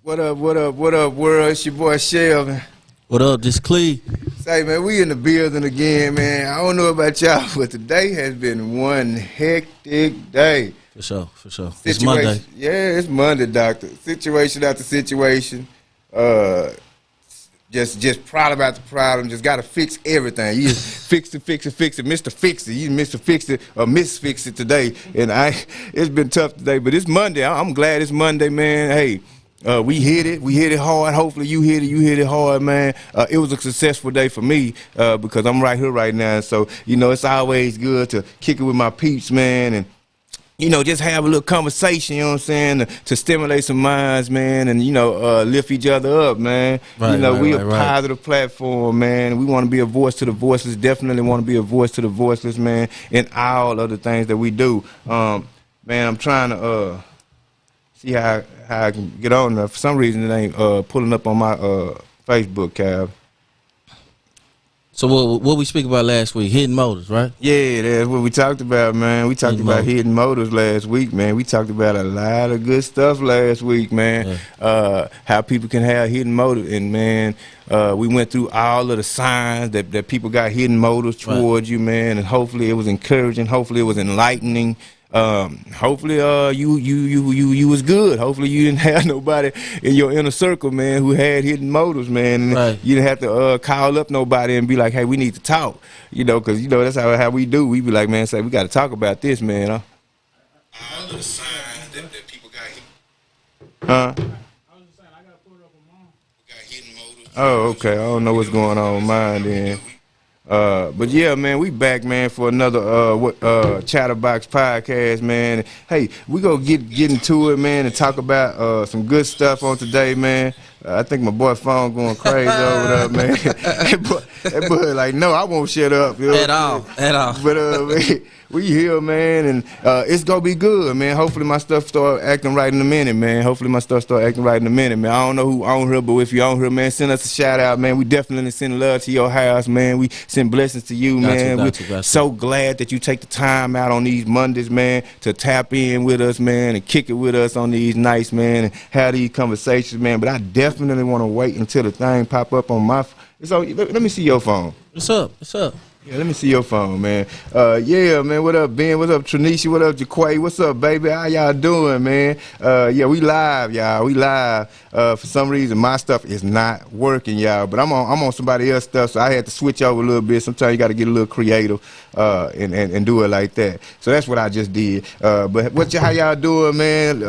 What up, world? It's your boy Shelvin. What up, this Clee? Say, man, we in the building again, man. I don't know about y'all, but today has been one hectic day. For sure. It's Monday. Yeah, it's Monday, doctor. Situation after situation. Just problem after problem. Just got to fix everything. You just fix it. Mr. Fix It. You Mr. Fix It or Miss Fix It today. And it's been tough today, but it's Monday. I'm glad it's Monday, man. Hey. We hit it hard. Hopefully you hit it hard, man. It was a successful day for me because I'm right here right now. So, it's always good to kick it with my peeps, man, and, just have a little conversation, you know what I'm saying, to stimulate some minds, man, and, lift each other up, man. We a positive platform, man. We want to be a voice to the voiceless, definitely want to be a voice to the voiceless, man, in all of the things that we do. Man, I'm trying to see how I can get on there. For some reason, it ain't pulling up on my Facebook, Cav. So what we speak about last week? Hidden motives, right? Yeah, that's what we talked about, man. We talked about hidden motives last week, man. We talked about a lot of good stuff last week, man. Yeah. How people can have hidden motives, and man, we went through all of the signs that people got hidden motives towards you, man. And hopefully it was encouraging. Hopefully it was enlightening. Hopefully you was good. Hopefully you didn't have nobody in your inner circle, man, who had hidden motives, man. And you didn't have to call up nobody and be like, hey, we need to talk, because that's how we do. We be like, man, say we got to talk about this, man. All of the signs that people got hidden. I was just saying, I got to put it up on mine. Got hidden motives. Oh, okay. I don't know what's going on with mine then. But yeah, man, we back, man, for another Chatterbox podcast, man. Hey, we gonna get into it, man, and talk about some good stuff on today, man. I think my boy phone going crazy over there, man. that boy like, no, I won't shut up. At all. But we here, man, and it's gonna be good, man. Hopefully my stuff start acting right in a minute, man. I don't know who on here, but if you're on here, man, send us a shout out, man. We definitely send love to your house, man. We send blessings to you, man. We're so glad that you take the time out on these Mondays, man, to tap in with us, man, and kick it with us on these nights, man, and have these conversations, man. But I definitely want to wait until the thing pop up on my so let me see your phone. What's up? Yeah, let me see your phone, man. Yeah, man. What up, Ben? What up, Tranisha? What up, Jaquay? What's up, baby? How y'all doing, man? Yeah, we live, y'all. We live. For some reason, my stuff is not working, y'all. But I'm on somebody else's stuff, so I had to switch over a little bit. Sometimes you got to get a little creative and do it like that. So that's what I just did. But how y'all doing, man?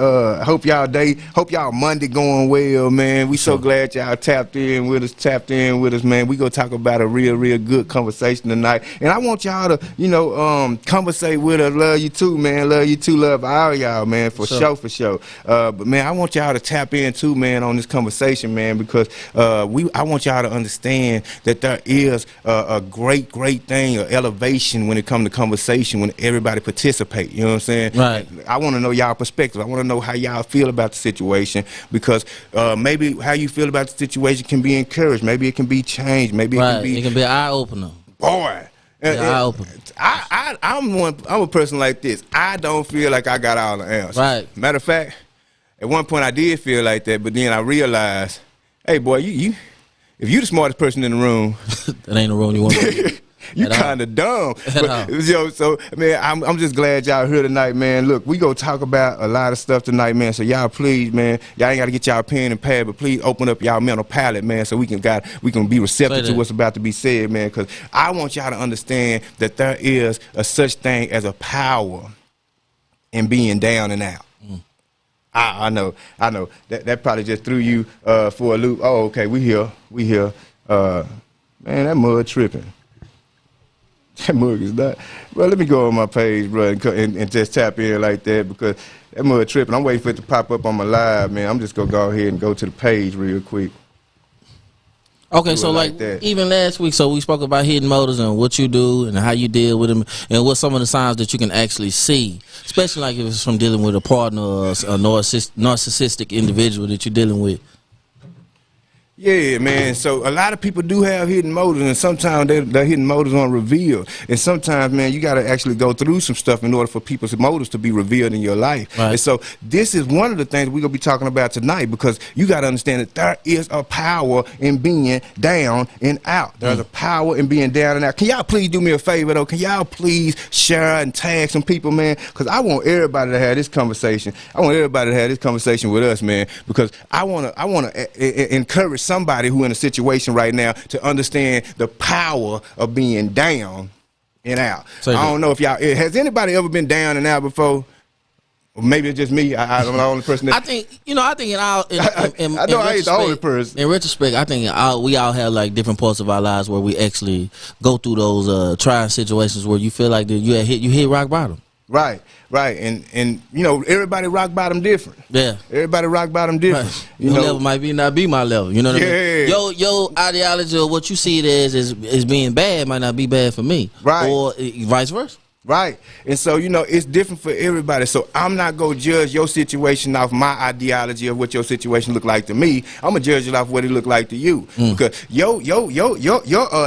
Hope y'all Monday going well, man. We so glad y'all tapped in with us, man. We gonna talk about a real good conversation tonight. And I want y'all to, conversate with us. Love you too, man. Love you too. Love all y'all, man, for sure. But man, I want y'all to tap in too, man, on this conversation, man, because I want y'all to understand that there is a great thing, an elevation when it comes to conversation, when everybody participate. You know what I'm saying? Right. I want to know y'all perspective. I want to know how y'all feel about the situation, because maybe how you feel about the situation can be encouraged. Maybe it can be changed. Maybe it can be an eye opener. Boy, I'm a person like this. I don't feel like I got all the answers. Right. Matter of fact, at one point I did feel like that, but then I realized, hey, boy, if you the smartest person in the room, that ain't the room you want to be. You kind of dumb. But, so, man, I'm just glad y'all here tonight, man. Look, we go talk about a lot of stuff tonight, man. So y'all please, man, y'all ain't got to get y'all pen and pad, but please open up y'all mental palate, man, so we can be receptive to what's about to be said, man, because I want y'all to understand that there is a such thing as a power in being down and out. I know. That probably just threw you for a loop. Oh, okay, we here. Man, that mud tripping. That mug is not. Well, let me go on my page, bro, and just tap in like that, because that mug tripping. I'm waiting for it to pop up on my live, man. I'm just going to go ahead and go to the page real quick. Okay, so like even last week, so we spoke about hidden motives and what you do and how you deal with them, and what some of the signs that you can actually see, especially like if it's from dealing with a partner or a narcissistic individual that you're dealing with. Yeah, man. So a lot of people do have hidden motives, and sometimes they're hidden motives aren't revealed. And sometimes, man, you got to actually go through some stuff in order for people's motives to be revealed in your life. Right. And so this is one of the things we're going to be talking about tonight, because you got to understand that there is a power in being down and out. There's a power in being down and out. Can y'all please do me a favor, though? Can y'all please share and tag some people, man? Because I want everybody to have this conversation. I want everybody to have this conversation with us, man, because I want to encourage somebody who in a situation right now to understand the power of being down and out. I don't know if y'all, has anybody ever been down and out before? Or maybe it's just me. I'm the only person that, I think in our I know I ain't the only person. In retrospect, I think we all have like different parts of our lives where we actually go through those trying situations where you feel like that you hit rock bottom. Right. And you know, everybody rock bottom different. Yeah. Everybody rock bottom different. Right. Your level might not be my level. You know what I mean? Your ideology or what you see it as being bad might not be bad for me. Right. Or vice versa. Right. And so, you know, it's different for everybody. So I'm not going to judge your situation off my ideology of what your situation look like to me. I'm going to judge it off what it look like to you. Because your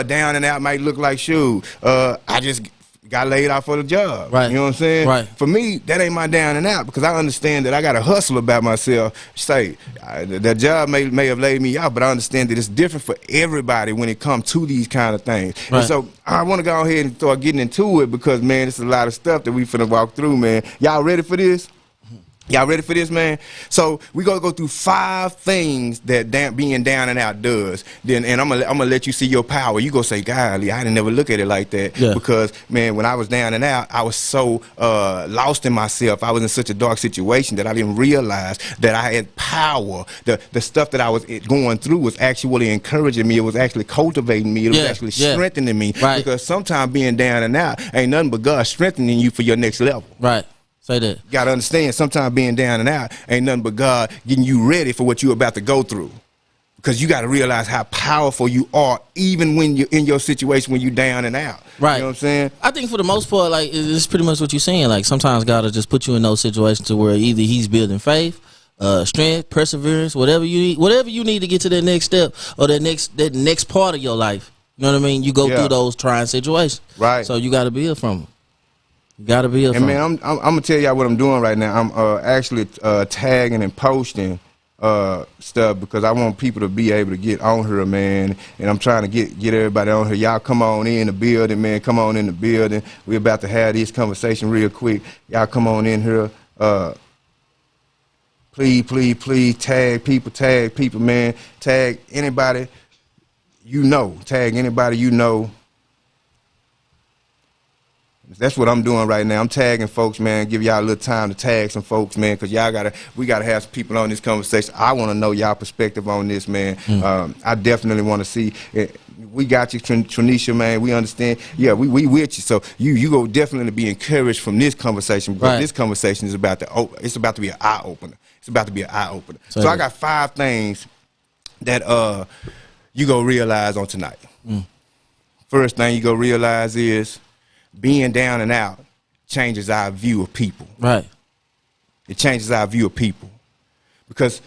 down and out might look like, shoot, I just got laid off for the job. Right. You know what I'm saying? Right. For me, that ain't my down and out, because I understand that I got to hustle about myself. Say, the job may have laid me out, but I understand that it's different for everybody when it comes to these kind of things. Right. And so I want to go ahead and start getting into it, because, man, it's a lot of stuff that we finna walk through, man. Y'all ready for this? Y'all ready for this, man? So we're gonna go through 5 things that being down and out does. And I'm gonna let you see your power. You gonna say, golly, I didn't never look at it like that. Yeah. Because, man, when I was down and out, I was so lost in myself. I was in such a dark situation that I didn't realize that I had power. The stuff that I was going through was actually encouraging me. It was actually cultivating me. It was actually strengthening me. Right. Because sometimes being down and out ain't nothing but God strengthening you for your next level. Right. Say that. You gotta understand, sometimes being down and out ain't nothing but God getting you ready for what you're about to go through. Because you gotta realize how powerful you are, even when you're in your situation when you're down and out. Right. You know what I'm saying? I think for the most part, like, it's pretty much what you're saying. Like, sometimes God will just put you in those situations to where either He's building faith, strength, perseverance, whatever you need to get to that next step or that next part of your life. You know what I mean? You go through those trying situations. Right. So you gotta build from them. Gotta be. And man, I'm gonna tell y'all what I'm doing right now. I'm actually tagging and posting stuff, because I want people to be able to get on here, man. And I'm trying to get everybody on here. Y'all come on in the building, man. Come on in the building. We're about to have this conversation real quick. Y'all come on in here. Please tag people, man. Tag anybody you know. Tag anybody you know. That's what I'm doing right now. I'm tagging folks, man. Give y'all a little time to tag some folks, man, because we gotta have some people on this conversation. I want to know y'all perspective on this, man. I definitely want to see. We got you, Tranisha, man. We understand. Yeah, we with you. So you go definitely be encouraged from this conversation, because this conversation is about to be an eye opener. It's about to be an eye opener. So I got 5 things that you go realize on tonight. First thing you go realize is, being down and out changes our view of people. Right. It changes our view of people. Because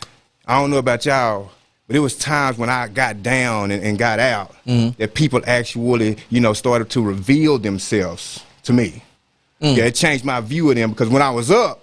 I don't know about y'all, but it was times when I got down and got out that people actually, started to reveal themselves to me. Yeah, it changed my view of them, because when I was up,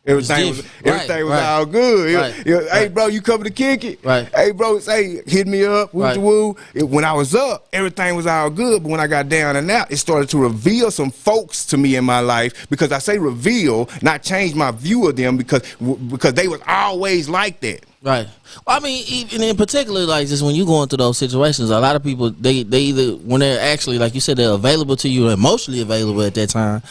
everything was all good. Hey, bro, you coming to kick it? Right. Hey, bro, hit me up. Woo. When I was up, everything was all good. But when I got down and out, it started to reveal some folks to me in my life. Because I say reveal, not change my view of them, because they was always like that. Right. Well, I mean, even in particular, like, just when you go into those situations, a lot of people, they either, when they're actually, like you said, they're available to you, emotionally available at that time.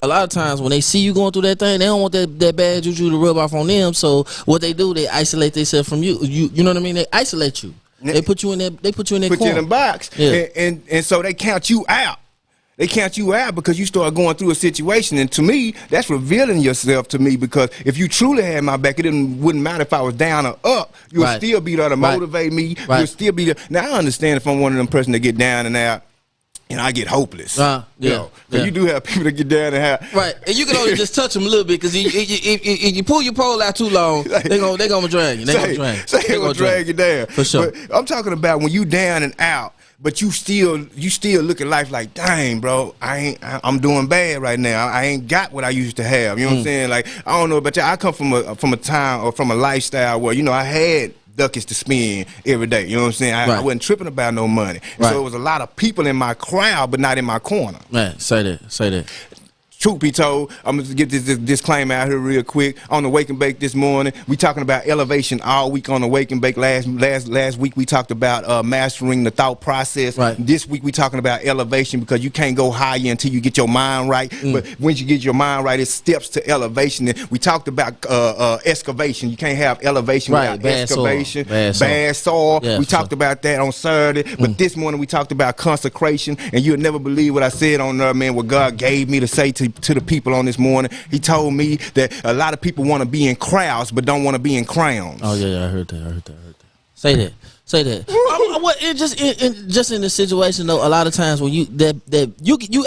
A lot of times when they see you going through that thing, they don't want that bad juju to rub off on them. So what they do, they isolate themselves from you. You know what I mean? They isolate you. They put you in that. They put you in that. Put you in a box. Yeah. And so they count you out. They count you out because you start going through a situation. And to me, that's revealing yourself to me, because if you truly had my back, it wouldn't matter if I was down or up. You would still be there to motivate me. You would still be there. Now, I understand if I'm one of them person that get down and out and I get hopeless. Yeah, you know, you do have people that get down and have right, and you can only just touch them a little bit because if you pull your pole out too long, they're gonna drag you. They're gonna drag you down for sure. But I'm talking about when you down and out, but you still look at life like, dang, bro, I'm doing bad right now. I ain't got what I used to have. You know what I'm saying? Like, I don't know about you. I come from a time or from a lifestyle where, you know, I had ducats to spend every day. You know what I'm saying? I wasn't tripping about no money. Right. So it was a lot of people in my crowd, but not in my corner. Man, say that. Truth be told, I'm gonna get this disclaimer out here real quick. On the Wake and Bake this morning, we talking about elevation all week on the Wake and Bake. Last week we talked about mastering the thought process. Right. This week we talking about elevation because you can't go higher until you get your mind right. But once you get your mind right, it steps to elevation. And we talked about excavation. You can't have elevation without excavation. Bad soil. Yeah, we talked about that on Saturday. But this morning we talked about consecration. And you'll never believe what I said on there, man, what God gave me to say to the people on this morning. He told me that a lot of people want to be in crowds but don't want to be in crowns. Oh yeah, I heard that. Say that. Just in this situation though, a lot of times when you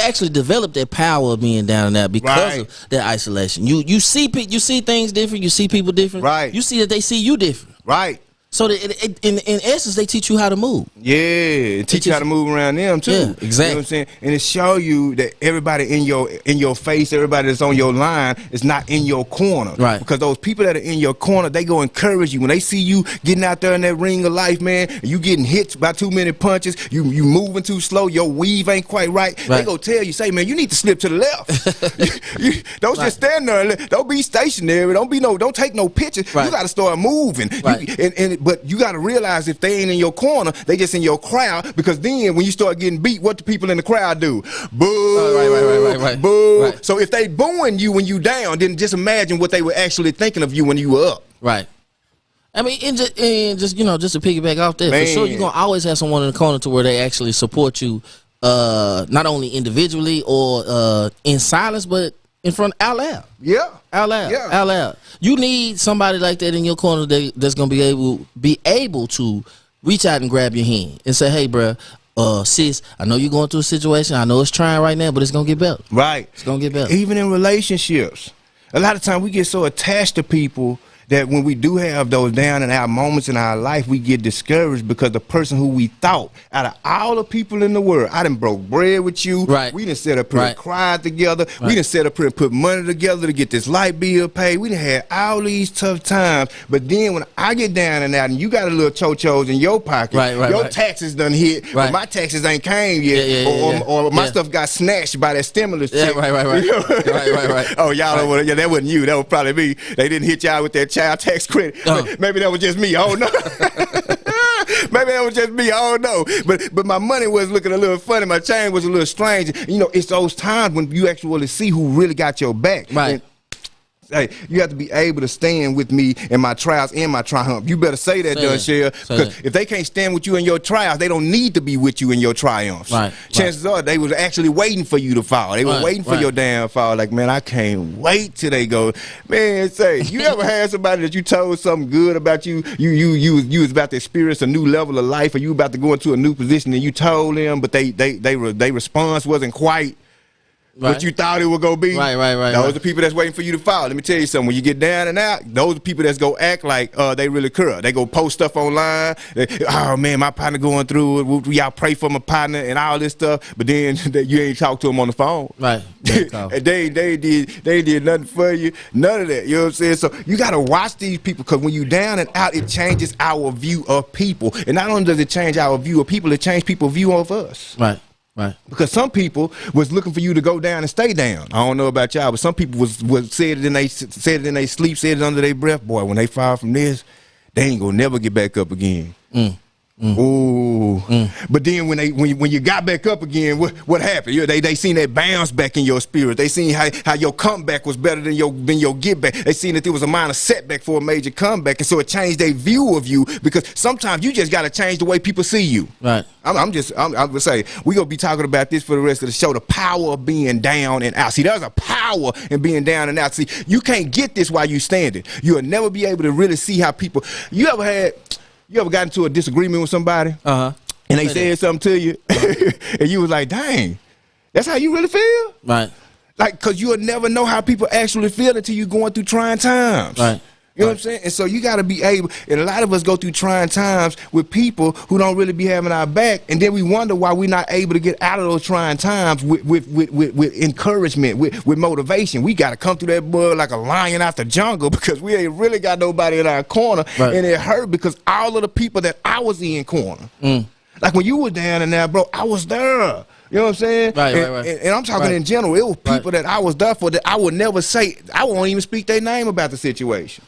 actually develop that power of being down and out because of that isolation. You see things different. You see people different. Right. You see that they see you different. Right. So in essence, they teach you how to move. Yeah, teach you how to move around them too. Yeah, exactly. You know what I'm saying? And it show you that everybody in your face, everybody that's on your line is not in your corner. Right. Because those people that are in your corner, they go encourage you. When they see you getting out there in that ring of life, man, and you getting hit by too many punches, you moving too slow, your weave ain't quite right. They go tell you, say, man, you need to slip to the left. you don't just stand there. Don't be stationary. Don't take no pictures. You got to start moving. Right. But you got to realize if they ain't in your corner, they just in your crowd. Because then when you start getting beat, what the people in the crowd do? Boo, right. Boo. Right. So if they booing you when you down, then just imagine what they were actually thinking of you when you were up. Right. I mean, and just you know, just to piggyback off that, for sure, you're gonna always have someone in the corner to where they actually support you, not only individually or in silence, but in front out loud. Yeah. Out loud. Yeah. Out loud. You need somebody like that in your corner that's gonna be able to reach out and grab your hand and say, hey, bro, sis, I know you're going through a situation. I know it's trying right now, but it's gonna get better. Right. It's gonna get better. Even in relationships, a lot of times we get so attached to people that when we do have those down and out moments in our life, we get discouraged because the person who we thought, out of all the people in the world, I done broke bread with you. Right. We done sat up here and cried together. We done sat up here and put money together to get this light bill paid. We done had all these tough times. But then when I get down and out and you got a little cho-chos in your pocket, your taxes done hit, but my taxes ain't came yet, or my stuff got snatched by that stimulus check. Right. Oh, y'all don't want to, that wasn't you. That was probably me. They didn't hit y'all with that child tax credit. Maybe that was just me. I don't know. Maybe that was just me. I don't know. But my money was looking a little funny. My chain was a little strange. You know, it's those times when you actually see who really got your back. Right. And, hey, you have to be able to stand with me in my trials and my triumph. You better say that, Dunshell, because if they can't stand with you in your trials, they don't need to be with you in your triumphs. Right. Chances are they was actually waiting for you to fall. They were waiting for your downfall. Like, man, I can't wait till they go. Man, say, you ever had somebody that you told something good about you? You was about to experience a new level of life, or you about to go into a new position, and you told them, but they response wasn't quite what you thought it was going to be. Right. Those are the people that's waiting for you to fall. Let me tell you something. When you get down and out, those are people that's go act like they really care. They go post stuff online. Oh, man, my partner going through it. Y'all pray for my partner and all this stuff. But then you ain't talk to them on the phone. Right. And they did nothing for you. None of that. You know what I'm saying? So you got to watch these people, because when you down and out, it changes our view of people. And not only does it change our view of people, it changes people's view of us. Right. Because some people was looking for you to go down and stay down. I don't know about y'all, but some people was said it in they sleep, said it under their breath. Boy, when they fall from this, they ain't gonna never get back up again. But then when you got back up again, what happened? They seen that bounce back in your spirit. They seen how your comeback was better than your get back. They seen that there was a minor setback for a major comeback, and so it changed their view of you. Because sometimes you just got to change the way people see you. Right. I'm gonna say we gonna be talking about this for the rest of the show. The power of being down and out. See, there's a power in being down and out. See, you can't get this while you standing. You'll never be able to really see how people. You ever got into a disagreement with somebody? and they said something to you, and you was like, dang, that's how you really feel? Right. Like, because you'll never know how people actually feel until you're going through trying times. Right. You know what I'm saying? And so you got to be able, and a lot of us go through trying times with people who don't really be having our back, and then we wonder why we're not able to get out of those trying times with encouragement, with motivation. We got to come through that mud like a lion out the jungle because we ain't really got nobody in our corner, and it hurt because all of the people that I was in corner. Like when you were down and there, bro, I was there. You know what I'm saying? Right. And I'm talking in general. It was people that I was there for that I would never say, I won't even speak their name about the situation.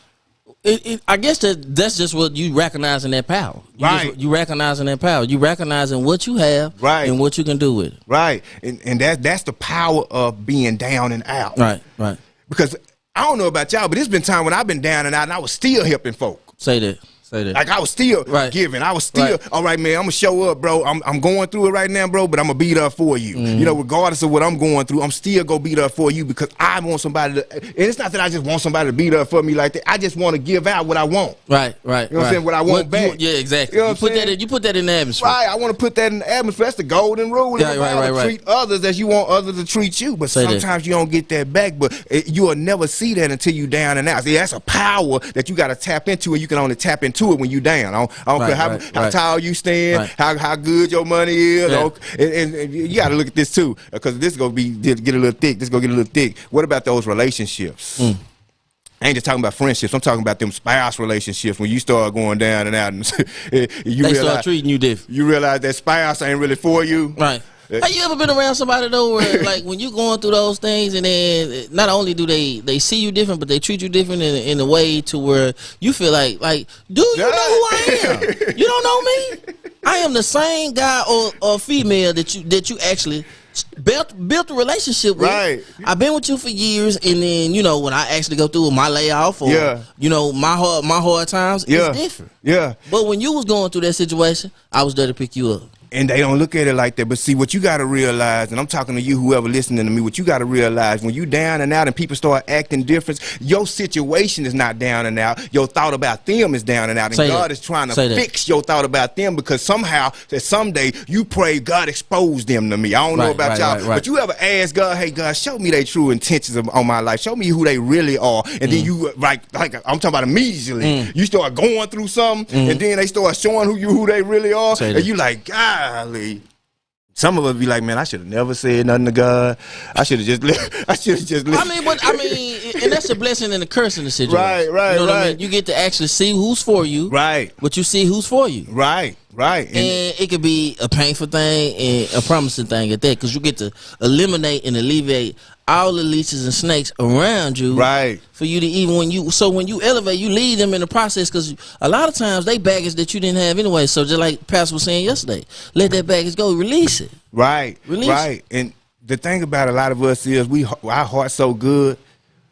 I guess that's just what you recognizing that power. You recognizing that power. You recognizing what you have and what you can do with it. Right. And that's the power of being down and out. Right. Because I don't know about y'all, but there's been time when I've been down and out and I was still helping folk. Say that. Like I was still giving. I was still, all right, man, I'm going to show up, bro. I'm going through it right now, bro, but I'm going to be there for you. You know, regardless of what I'm going through, I'm still going to be there for you because I want somebody to, and it's not that I just want somebody to be there for me like that. I just want to give out what I want. Right. You know what I'm saying? What I want back. Yeah, exactly. You know what I'm saying? You put that in the atmosphere. Right. I want to put that in the atmosphere. That's the golden rule. Right. Treat others as you want others to treat you. But sometimes you don't get that back. But you will never see that until you down and out. See, that's a power that you got to tap into, and you can only tap into it when you down. I don't care how tall you stand, how good your money is, and you got to look at this too, because this is gonna get a little thick. This is gonna get a little thick. What about those relationships? I ain't just talking about friendships. I'm talking about them spouse relationships. When you start going down and out, and they start treating you different. You realize that spouse ain't really for you. Right. Have you ever been around somebody though where like when you going through those things and then not only do they see you different, but they treat you different in a way to where you feel like do you know who I am? You don't know me? I am the same guy or female that you actually built a relationship with. Right. I've been with you for years, and then you know when I actually go through my layoff or you know my hard times, it's different. Yeah. But when you was going through that situation, I was there to pick you up. And they don't look at it like that. But see, what you got to realize, and I'm talking to you, whoever listening to me, what you got to realize, when you down and out and people start acting different, your situation is not down and out. Your thought about them is down and out. And God is trying to fix your thought about them because somehow, that someday, you pray, God expose them to me. I don't know about y'all, but you ever ask God, hey, God, show me their true intentions on my life. Show me who they really are. And then you, like I'm talking about immediately, you start going through something, and then they start showing who they really are. And you like, God, some of us be like, man, I should have never said nothing to God. I should have just listened. I mean, and that's a blessing and a curse in the situation. Right. You know what I mean? You get to actually see who's for you. Right. But you see who's for you. Right. And it could be a painful thing and a promising thing at that, because you get to eliminate and alleviate all the leeches and snakes around you. Right. For you to even when you elevate, you lead them in the process, because a lot of times they baggage that you didn't have anyway. So just like Pastor was saying yesterday, let that baggage go, release it. Release it. And the thing about a lot of us is our heart's so good.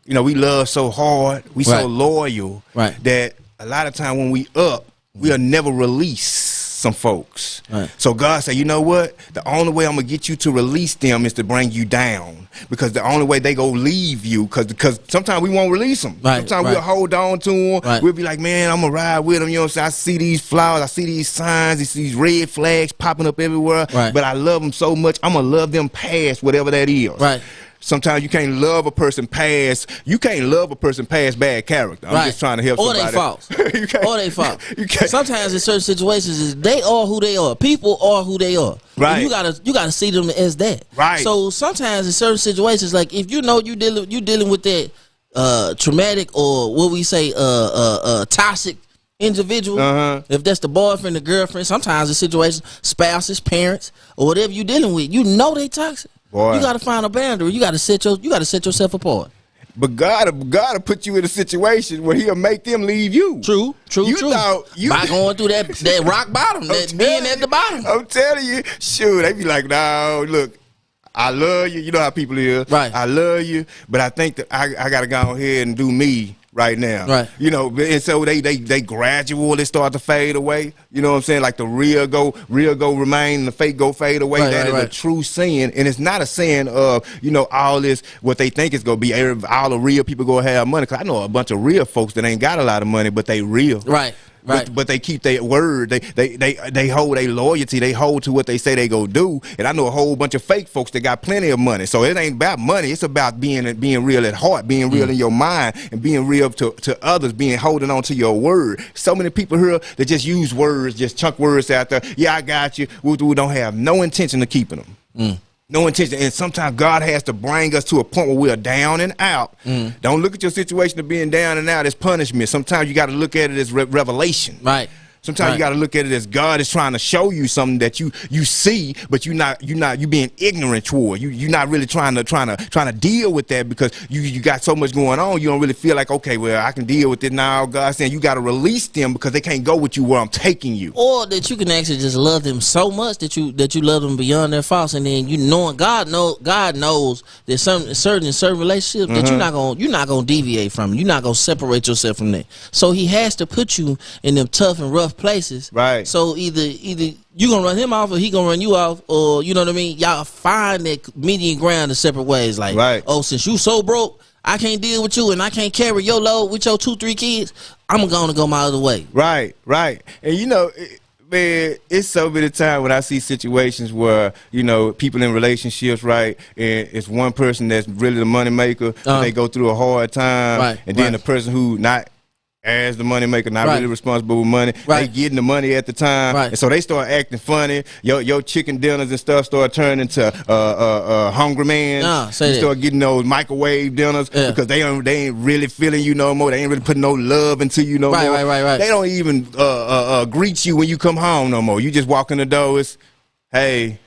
You know, we love so hard, we so loyal that a lot of time when we'll never release some folks. So God said, you know what? The only way I'm gonna get you to release them is to bring you down, because the only way they go leave you, because sometimes we won't release them. Sometimes we'll hold on to them. We'll be like, man, I'm gonna ride with them. You know what I'm saying? I see these flowers, I see these signs, I see these red flags popping up everywhere. But I love them so much, I'm gonna love them past whatever that is. Sometimes you can't love a person past. You can't love a person past bad character. I'm just trying to help somebody. Or they fault. Sometimes in certain situations, they are who they are. People are who they are. And you gotta see them as that. So sometimes in certain situations, like if you know you dealing with that traumatic or what we say toxic individual, if that's the boyfriend, the girlfriend, sometimes the situation, spouses, parents, or whatever you dealing with, you know they toxic. Boy. You gotta find a boundary. You gotta set yourself apart. But God will put you in a situation where He'll make them leave you. True. By going through that rock bottom, being at the bottom. I'm telling you, shoot, they be like, no, look, I love you. You know how people is. I love you, but I think that I gotta go ahead and do me right now. You know, and so they gradually start to fade away. You know what I'm saying? Like the real go remain and the fake go fade away. That is a true sin. And it's not a sin of, you know, all this, what they think is going to be, all the real people going to have money. Because I know a bunch of real folks that ain't got a lot of money, but they real. Right. But they keep their word. They hold their loyalty. They hold to what they say they go do. And I know a whole bunch of fake folks that got plenty of money. So it ain't about money. It's about being real at heart, being real in your mind, and being real to others, holding on to your word. So many people here that just use words, just chunk words out there. Yeah, I got you. We don't have no intention of keeping them. No intention. And sometimes God has to bring us to a point where we are down and out. Don't look at your situation of being down and out as punishment. Sometimes you got to look at it as revelation. Right. Sometimes you got to look at it as God is trying to show you something that you see, but you being ignorant toward. You're not really trying to deal with that because you got so much going on. You don't really feel like, okay, well, I can deal with it now. God's saying you got to release them because they can't go with you where I'm taking you. Or that you can actually just love them so much that you love them beyond their faults, and then God knows there's certain relationships that you're not gonna deviate from. You're not gonna separate yourself from that. So He has to put you in them tough and rough places, right? So either you gonna run him off or he gonna run you off, or you know what I mean, y'all find that median ground in separate ways. Like, right. Oh, since you so broke, I can't deal with you and I can't carry your load with your 2-3 kids, I'm gonna go my other way. Right. And man, it's so many times when I see situations where, people in relationships, right, and it's one person that's really the money maker, and they go through a hard time, right, and then the person who not as the money maker, not really responsible with money, they getting the money at the time, and so they start acting funny. Your chicken dinners and stuff start turning into hungry man. You start getting those microwave dinners because they ain't really feeling you no more. They ain't really putting no love into you no more. Right. They don't even greet you when you come home no more. You just walk in the door. It's, hey.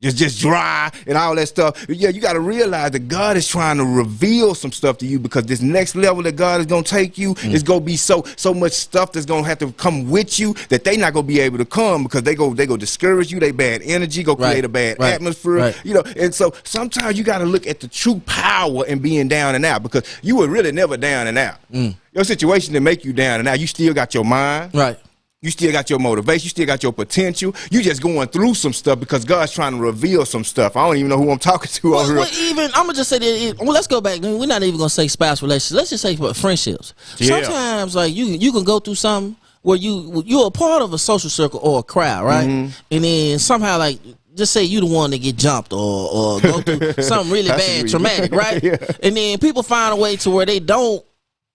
Just dry and all that stuff. Yeah, you got to realize that God is trying to reveal some stuff to you, because this next level that God is going to take you is going to be so much stuff that's going to have to come with you that they not going to be able to come, because they go discourage you. They bad energy, go create a bad atmosphere. And so sometimes you got to look at the true power in being down and out, because you were really never down and out. Your situation to make you down and out, you still got your mind. Right. You still got your motivation. You still got your potential. You just going through some stuff because God's trying to reveal some stuff. I don't even know who I'm talking to over here. I'm going to just say that, let's go back. We're not even going to say spouse relationships. Let's just say friendships. Yeah. Sometimes, like, you can go through something where you're a part of a social circle or a crowd, right? And then somehow, like, just say you the one that get jumped or go through something really bad, traumatic, right? And then people find a way to where they don't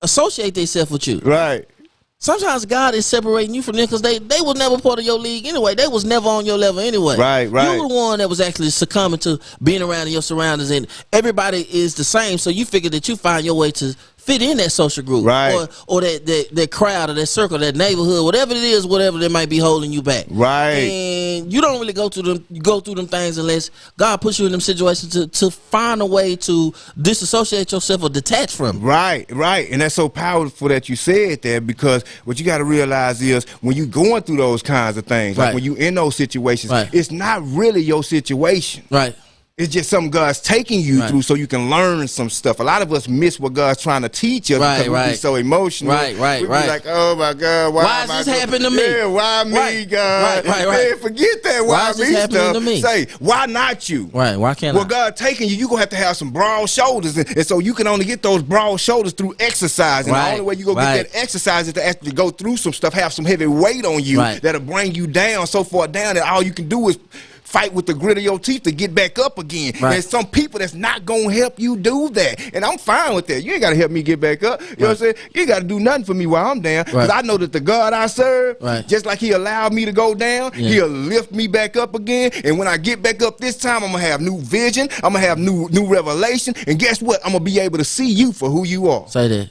associate themselves with you. Right. Sometimes God is separating you from them because they was never part of your league anyway. They was never on your level anyway. Right. You were the one that was actually succumbing to being around in your surroundings, and everybody is the same. So you figure that you find your way to fit in that social group, right, or that crowd or that circle, that neighborhood, whatever it is, whatever that might be holding you back. Right. And you don't really go through them things unless God puts you in them situations to find a way to disassociate yourself or detach from it. Right. And that's so powerful that you said that, because what you got to realize is when you going through those kinds of things, like when you in those situations, it's not really your situation. Right. It's just something God's taking you through so you can learn some stuff. A lot of us miss what God's trying to teach us because we be so emotional. We be like, oh my God, why is this happening to me? Yeah, why me, God? Right. Man, forget that why is this happening to me? Say, why not you? Right, why can't I? God taking you, you're going to have some broad shoulders. And so you can only get those broad shoulders through exercise. And the only way you go get that exercise is to actually go through some stuff, have some heavy weight on you that'll bring you down so far down that all you can do is fight with the grit of your teeth to get back up again. There's some people that's not gonna help you do that, and I'm fine with that. You ain't gotta help me get back up. You know what I'm saying? You ain't gotta do nothing for me while I'm down, because I know that the God I serve, just like He allowed me to go down, He'll lift me back up again. And when I get back up this time, I'm gonna have new vision. I'm gonna have new revelation. And guess what? I'm gonna be able to see you for who you are. Say that.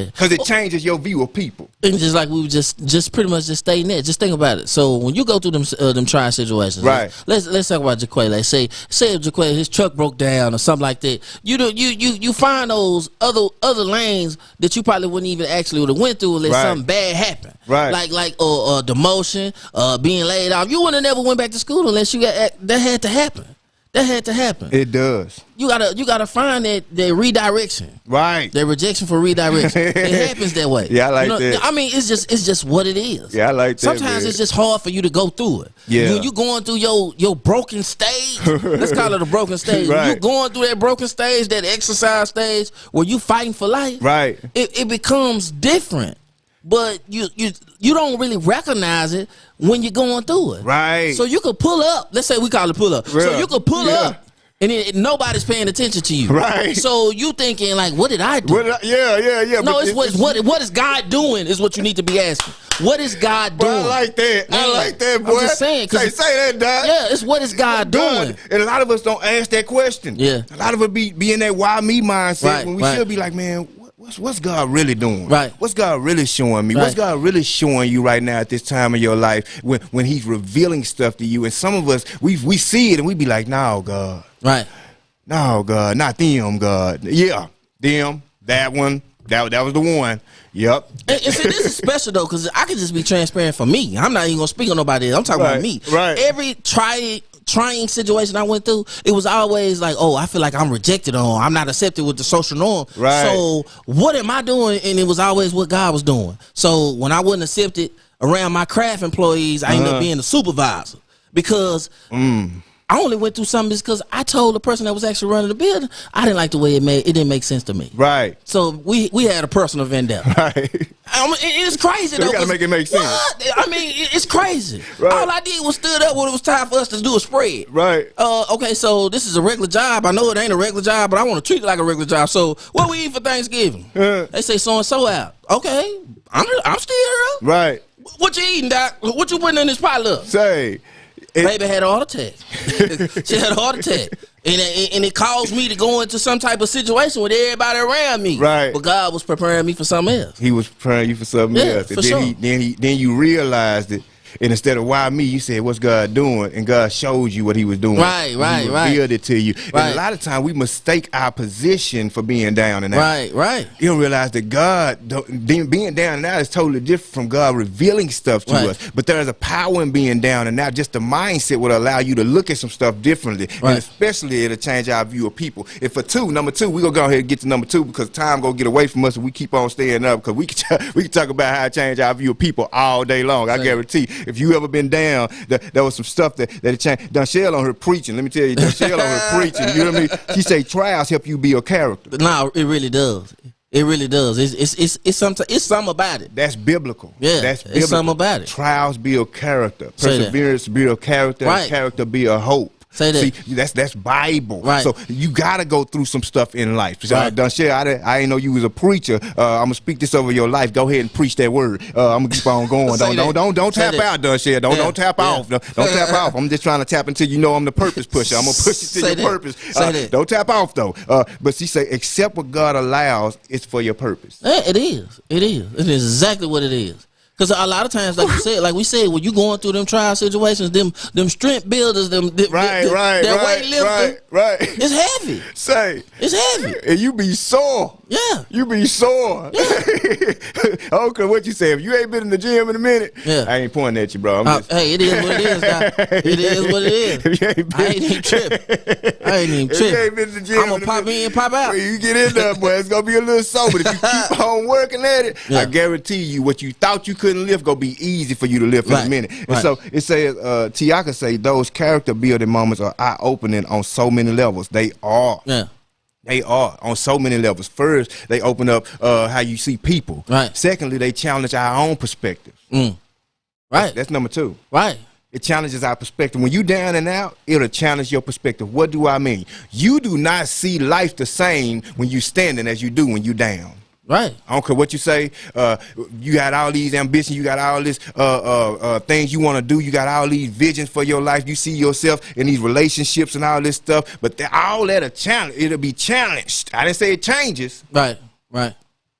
Because it changes your view of people. And just like we were just pretty much just stating there. Just think about it. So when you go through them trying situations, let's talk about Jaquay. Like say if Jaquay, his truck broke down or something like that. You find those other lanes that you probably wouldn't even actually would have went through unless something bad happened. Like demotion, being laid off. You wouldn't have never went back to school unless you got that had to happen. That had to happen. It does. You gotta find that redirection. Right. That rejection for redirection. It happens that way. Yeah, I like that. I mean, it's just what it is. Yeah, I like that. Sometimes it's just hard for you to go through it. Yeah. When you going through your broken stage, let's call it a broken stage. When you going through that broken stage, that exercise stage where you fighting for life. Right. It becomes different. but you don't really recognize it when you're going through it. Right. So you could pull up. Let's say we call it pull up. Yeah. So you could pull up. And nobody's paying attention to you, right? So you thinking like, what did I do? Yeah. No, it's what is God doing is what you need to be asking. What is God doing? I like that. Man, I like that, boy. I'm just saying. Say that, Doc. Yeah, it's what is God doing? And a lot of us don't ask that question. Yeah. A lot of us be in that why me mindset Right, when we should be like, man, what's God really doing? Right. What's God really showing me? Right. What's God really showing you right now at this time of your life when He's revealing stuff to you? And some of us, we see it and we be like, no, God. Right. No, God, not them, God. Yeah, them, that one, that was the one. Yep. And see, this is special though, because I can just be transparent for me. I'm not even gonna speak on nobody else. I'm talking about me. Right. Every trying situation I went through, it was always like, oh, I feel like I'm rejected or I'm not accepted with the social norm. Right. So what am I doing? And it was always what God was doing. So when I wasn't accepted around my craft employees, I ended up being the supervisor because I only went through something because I told the person that was actually running the building I didn't like the way it didn't make sense to me. Right. So we had a personal vendetta. Right. It's crazy though. We gotta make it make sense. What? I mean, it's crazy. Right. All I did was stood up when it was time for us to do a spread. Right. Okay, so this is a regular job. I know it ain't a regular job, but I want to treat it like a regular job. So what we eat for Thanksgiving? They say so and so out. Okay, I'm still here. Right. What you eating, Doc? What you putting in this potluck? Say. Baby had a heart attack. She had a heart attack. And it caused me to go into some type of situation with everybody around me. Right. But God was preparing me for something else. He was preparing you for something else. And for sure. Then you realized it. And instead of why me, you said, what's God doing? And God showed you what He was doing. Right. He revealed it to you. Right. And a lot of times we mistake our position for being down and out. Right. You don't realize that God, being down and out is totally different from God revealing stuff to us. But there's a power in being down and out. Just the mindset will allow you to look at some stuff differently. Right. And especially it'll change our view of people. And for number two, we're going to go ahead and get to number two because time going to get away from us and we keep on staying up because we can talk about how to change our view of people all day long. I guarantee if you ever been down, there was some stuff that changed. Dunshell on her preaching. Let me tell you, Dunshell on her preaching. You know what I mean? She say trials help you build character. No, it really does. It really does. It's something about it. That's biblical. Yeah, that's biblical. It's something about it. Trials build character. Perseverance build character. Right. And character build hope. Say that. See, that's Bible. Right. So you gotta go through some stuff in life. So Right. Dunshell, I didn't know you was a preacher. I'm gonna speak this over your life. Go ahead and preach that word. I'm gonna keep on going. Don't tap out, Dunshell. Don't tap off. Don't tap off. I'm just trying to tap until you know I'm the purpose pusher. I'm gonna push you to your purpose. Don't tap off though. But she say, accept what God allows. It's for your purpose. Yeah, it is. It is exactly what it is. Because a lot of times, like you said, when you going through them trial situations, them strength builders, that weightlifter, it's heavy. It's heavy, and you be sore. Yeah, you be sore. Yeah. I don't care what you say. If you ain't been in the gym in a minute, I ain't pointing at you, bro. Hey, it is what it is, Doc. It is what it is. I ain't even tripping. If you ain't been in the gym, I'm gonna pop in and pop out. When you get in there, boy, it's gonna be a little sore. But if you keep on working at it, I guarantee you, what you thought you couldn't lift gonna be easy for you to lift in a minute. And so it says, Tiaka say those character building moments are eye opening on so many levels. They are. Yeah. They are on so many levels. First, they open up how you see people. Right. Secondly, they challenge our own perspectives. Right. That's number two. Right. It challenges our perspective. When you down and out, it'll challenge your perspective. What do I mean? You do not see life the same when you standing as you do when you down. Right. I don't care what you say. You got all these ambitions. You got all this things you want to do. You got all these visions for your life. You see yourself in these relationships and all this stuff. But all that a challenge. It'll be challenged. I didn't say it changes. Right.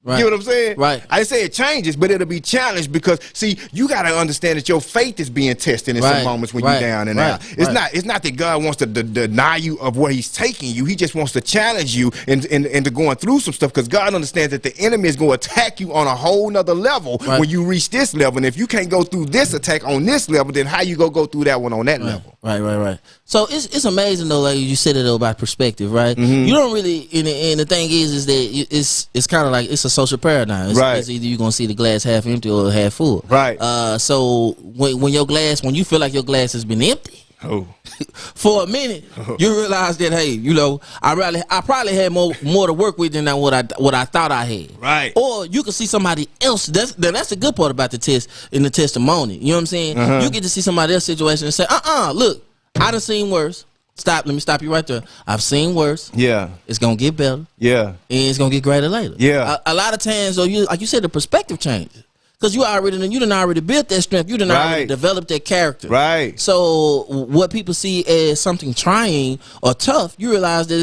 You know what I'm saying? Right. I didn't say it changes, but it'll be challenged because, see, you got to understand that your faith is being tested in some moments when you're down and out. It's not that God wants to deny you of where He's taking you. He just wants to challenge you into going through some stuff because God understands that the enemy is going to attack you on a whole nother level when you reach this level. And if you can't go through this attack on this level, then how you go through that one on that level? Right. So it's amazing though, like you said it though, about perspective, right? You don't really, and the thing is that it's kind of like it's a social paradigm. It's either you're gonna see the glass half empty or half full. Right. So when you feel like your glass has been empty, Oh. For a minute, you realize that, hey, you know, I probably had more to work with than what I thought I had. Right. Or you can see somebody else. That's the good part about the test and the testimony. You know what I'm saying? You get to see somebody else's situation and say, look, I done seen worse. Let me stop you right there. I've seen worse. Yeah. It's gonna get better. Yeah. And it's gonna get greater later. Yeah. A lot of times, though, like you said, the perspective changes. Because you done already built that strength. You done already developed that character. Right. So what people see as something trying or tough, you realize that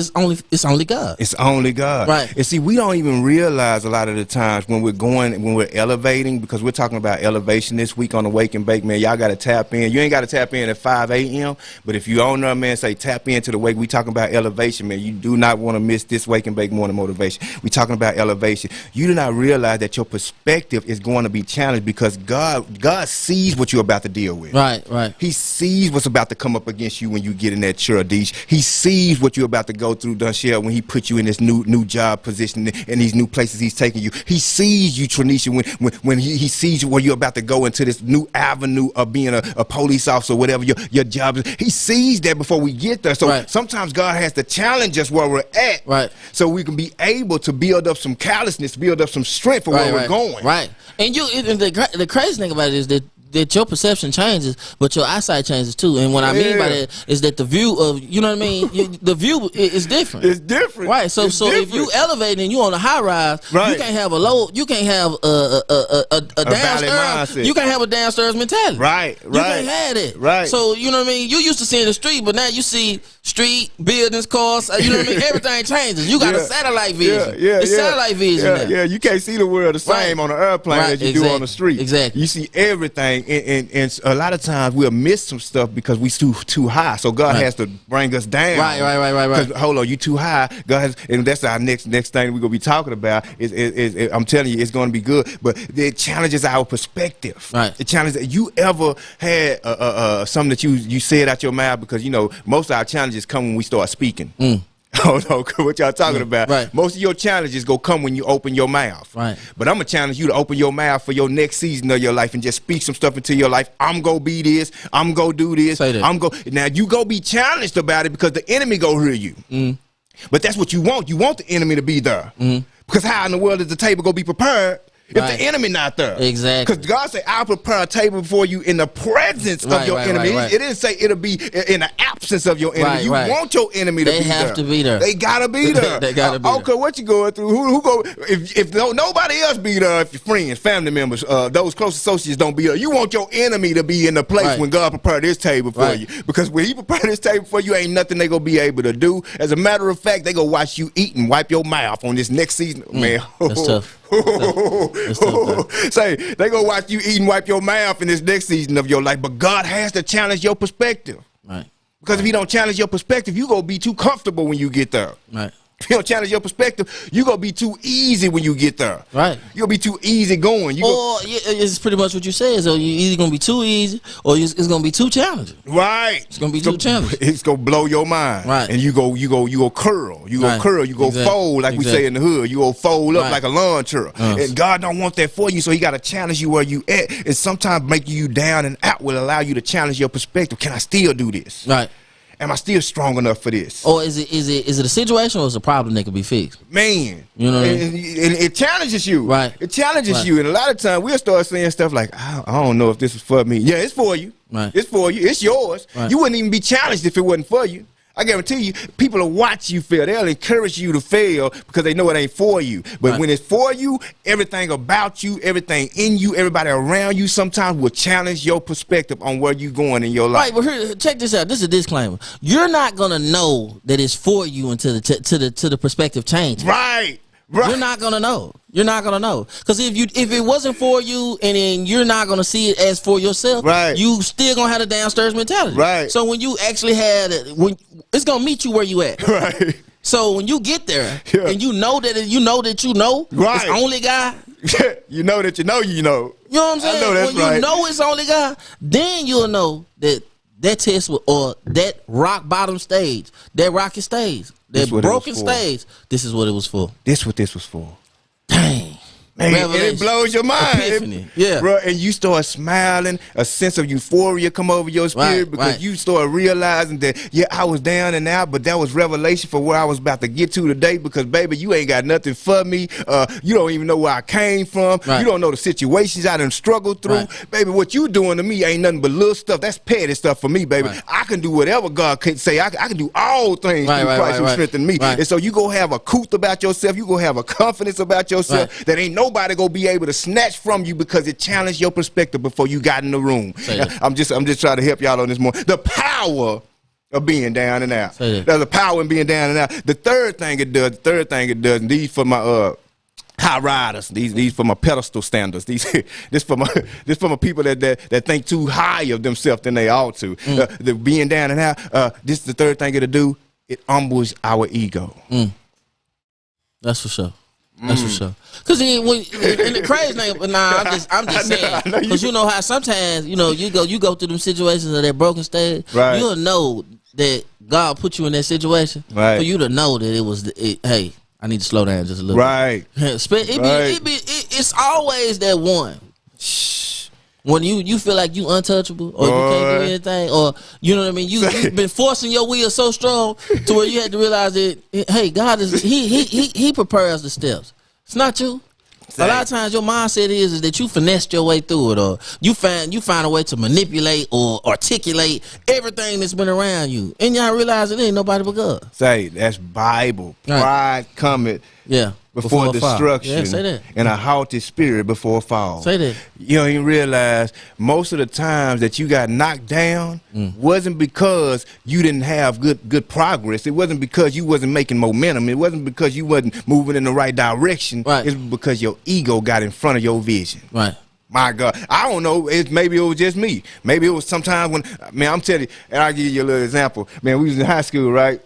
it's only God. It's only God. Right. And see, we don't even realize a lot of the times when we're elevating, because we're talking about elevation this week on the Wake and Bake, man. Y'all got to tap in. You ain't got to tap in at 5 a.m. But if you own there, man, say tap into the Wake. We talking about elevation, man. You do not want to miss this Wake and Bake morning motivation. We talking about elevation. You do not realize that your perspective is going to be challenged because God sees what you're about to deal with. Right, right. He sees what's about to come up against you when you get in that chair, Deesh. He sees what you're about to go through, Dunshell, when he put you in this new job position and these new places he's taking you. He sees you, Tranisha, when he sees you where you're about to go into this new avenue of being a police officer, whatever your job is. He sees that before we get there. So sometimes God has to challenge us where we're at, so we can be able to build up some callousness, build up some strength for where we're going. Right. And the crazy thing about it is that your perception changes, but your eyesight changes too. And what I mean by that is that the view of, you know what I mean, the view is different. It's different. Right. So if you elevate and you on a high rise, you can't have you can't have a downstairs. You can't have a downstairs mentality. Right. You can't have it. Right. So you know what I mean. You used to see the street, but now you see street, buildings, cars. You know what I mean. Everything changes. You got a satellite vision. It's satellite vision. Yeah. You can't see the world the same on an airplane as you do on the street. Exactly. You see everything. And a lot of times we'll miss some stuff because we too high. So God has to bring us down. Right. Because hold on, you too high. God has, and that's our next thing we're gonna be talking about. Is I'm telling you, it's gonna be good. But it challenges our perspective. Right. It challenges. You ever had something that you said out your mouth, because you know most of our challenges come when we start speaking. Oh no, what y'all talking about? Right. Most of your challenges go come when you open your mouth. Right. But I'm gonna challenge you to open your mouth for your next season of your life and just speak some stuff into your life. I'm gonna be this. I'm gonna do this. Say that. Now you go be challenged about it because the enemy go hear you. But that's what you want. You want the enemy to be there. Because how in the world is the table gonna be prepared if the enemy not there? Exactly. Because God said, I'll prepare a table before you in the presence of your enemy. It didn't say it'll be in the absence of your enemy. You want your enemy to be there. They have to be there. They gotta be there. They gotta be there. Okay, what you going through? Who go? If nobody else be there, if your friends, family members, those close associates don't be there, you want your enemy to be in the place when God prepared this table for you. Because when he prepared this table for you, ain't nothing they gonna be able to do. As a matter of fact, they gonna watch you eat and wipe your mouth on this next season. Man, that's tough. Say they gonna watch you eat and wipe your mouth in this next season of your life, but God has to challenge your perspective. Right. Because if he don't challenge your perspective, you gonna be too comfortable when you get there. Right. If you don't challenge your perspective, you gonna be too easy when you get there. Right. You'll be too easy going. It's pretty much what you said. So you're either gonna be too easy or it's gonna be too challenging. Right. It's gonna be too challenging. It's gonna blow your mind. Right. And you go curl. You go curl. You go fold, like we say in the hood. You go fold up like a lawn chair. And God don't want that for you, so he gotta challenge you where you at. And sometimes making you down and out will allow you to challenge your perspective. Can I still do this? Right. Am I still strong enough for this? Or is it a situation or is it a problem that can be fixed? Man, you know what I mean? And it challenges you. Right. It challenges you. And a lot of times we'll start saying stuff like, I don't know if this is for me. Yeah, it's for you. Right. It's for you. It's yours. Right. You wouldn't even be challenged if it wasn't for you. I guarantee you, people will watch you fail. They'll encourage you to fail because they know it ain't for you. But when it's for you, everything about you, everything in you, everybody around you sometimes will challenge your perspective on where you're going in your life. Right, but here, check this out. This is a disclaimer. You're not gonna know that it's for you until the perspective changes. Right. You're not gonna know. You're not gonna know, because if it wasn't for you, and then you're not gonna see it as for yourself, you still gonna have the downstairs mentality. Right. So when you actually had it, it's gonna meet you where you at. Right. So when you get there and you know that it's only God. You know that you know. You know what I'm saying? I know that's when you know it's only God, then you'll know that test or that rock bottom stage, that rocky stage, that broken stage, this is what it was for. This what this was for. Dang. Man, and it blows your mind. Yeah. Bro, and you start smiling, a sense of euphoria come over your spirit because you start realizing that, yeah, I was down and out, but that was revelation for where I was about to get to today because, baby, you ain't got nothing for me. You don't even know where I came from. You don't know the situations I done struggled through. Baby, what you doing to me ain't nothing but little stuff. That's petty stuff for me, baby. I can do whatever God can say. I can do all things through Christ who strengthens me. And so you go have a couth about yourself. You go have a confidence about yourself that ain't nobody gonna be able to snatch from you because it challenged your perspective before you got in the room. I'm just trying to help y'all on this morning. The power of being down and out. There's a power in being down and out. The third thing it does, and these for my high riders, these for my pedestal standards. This for my people that think too high of themselves than they ought to. The being down and out. This is the third thing it'll do. It humbles our ego. That's for sure. That's for sure. Cause and the crazy thing, I'm just saying, cause you know how sometimes you go through them situations of that broken stage. You'll know that God put you in that situation for you to know that it was. Hey, I need to slow down just a little. It's always that one. When you feel like you untouchable or you can't do anything, or you know what I mean, you've been forcing your will so strong to where you had to realize that hey, God is he prepares the steps. It's not you. A lot of times your mindset is that you finessed your way through it, or you find a way to manipulate or articulate everything that's been around you, and y'all realize it ain't nobody but God. That's Bible. Pride cometh before destruction, say that. And a haughty spirit before fall. Say that. You don't even realize most of the times that you got knocked down wasn't because you didn't have good progress. It wasn't because you wasn't making momentum. It wasn't because you wasn't moving in the right direction. It's because your ego got in front of your vision. My God, I don't know. Maybe it was just me. Maybe it was sometimes when, man, I'm telling you, and I'll give you a little example. Man, we was in high school, right?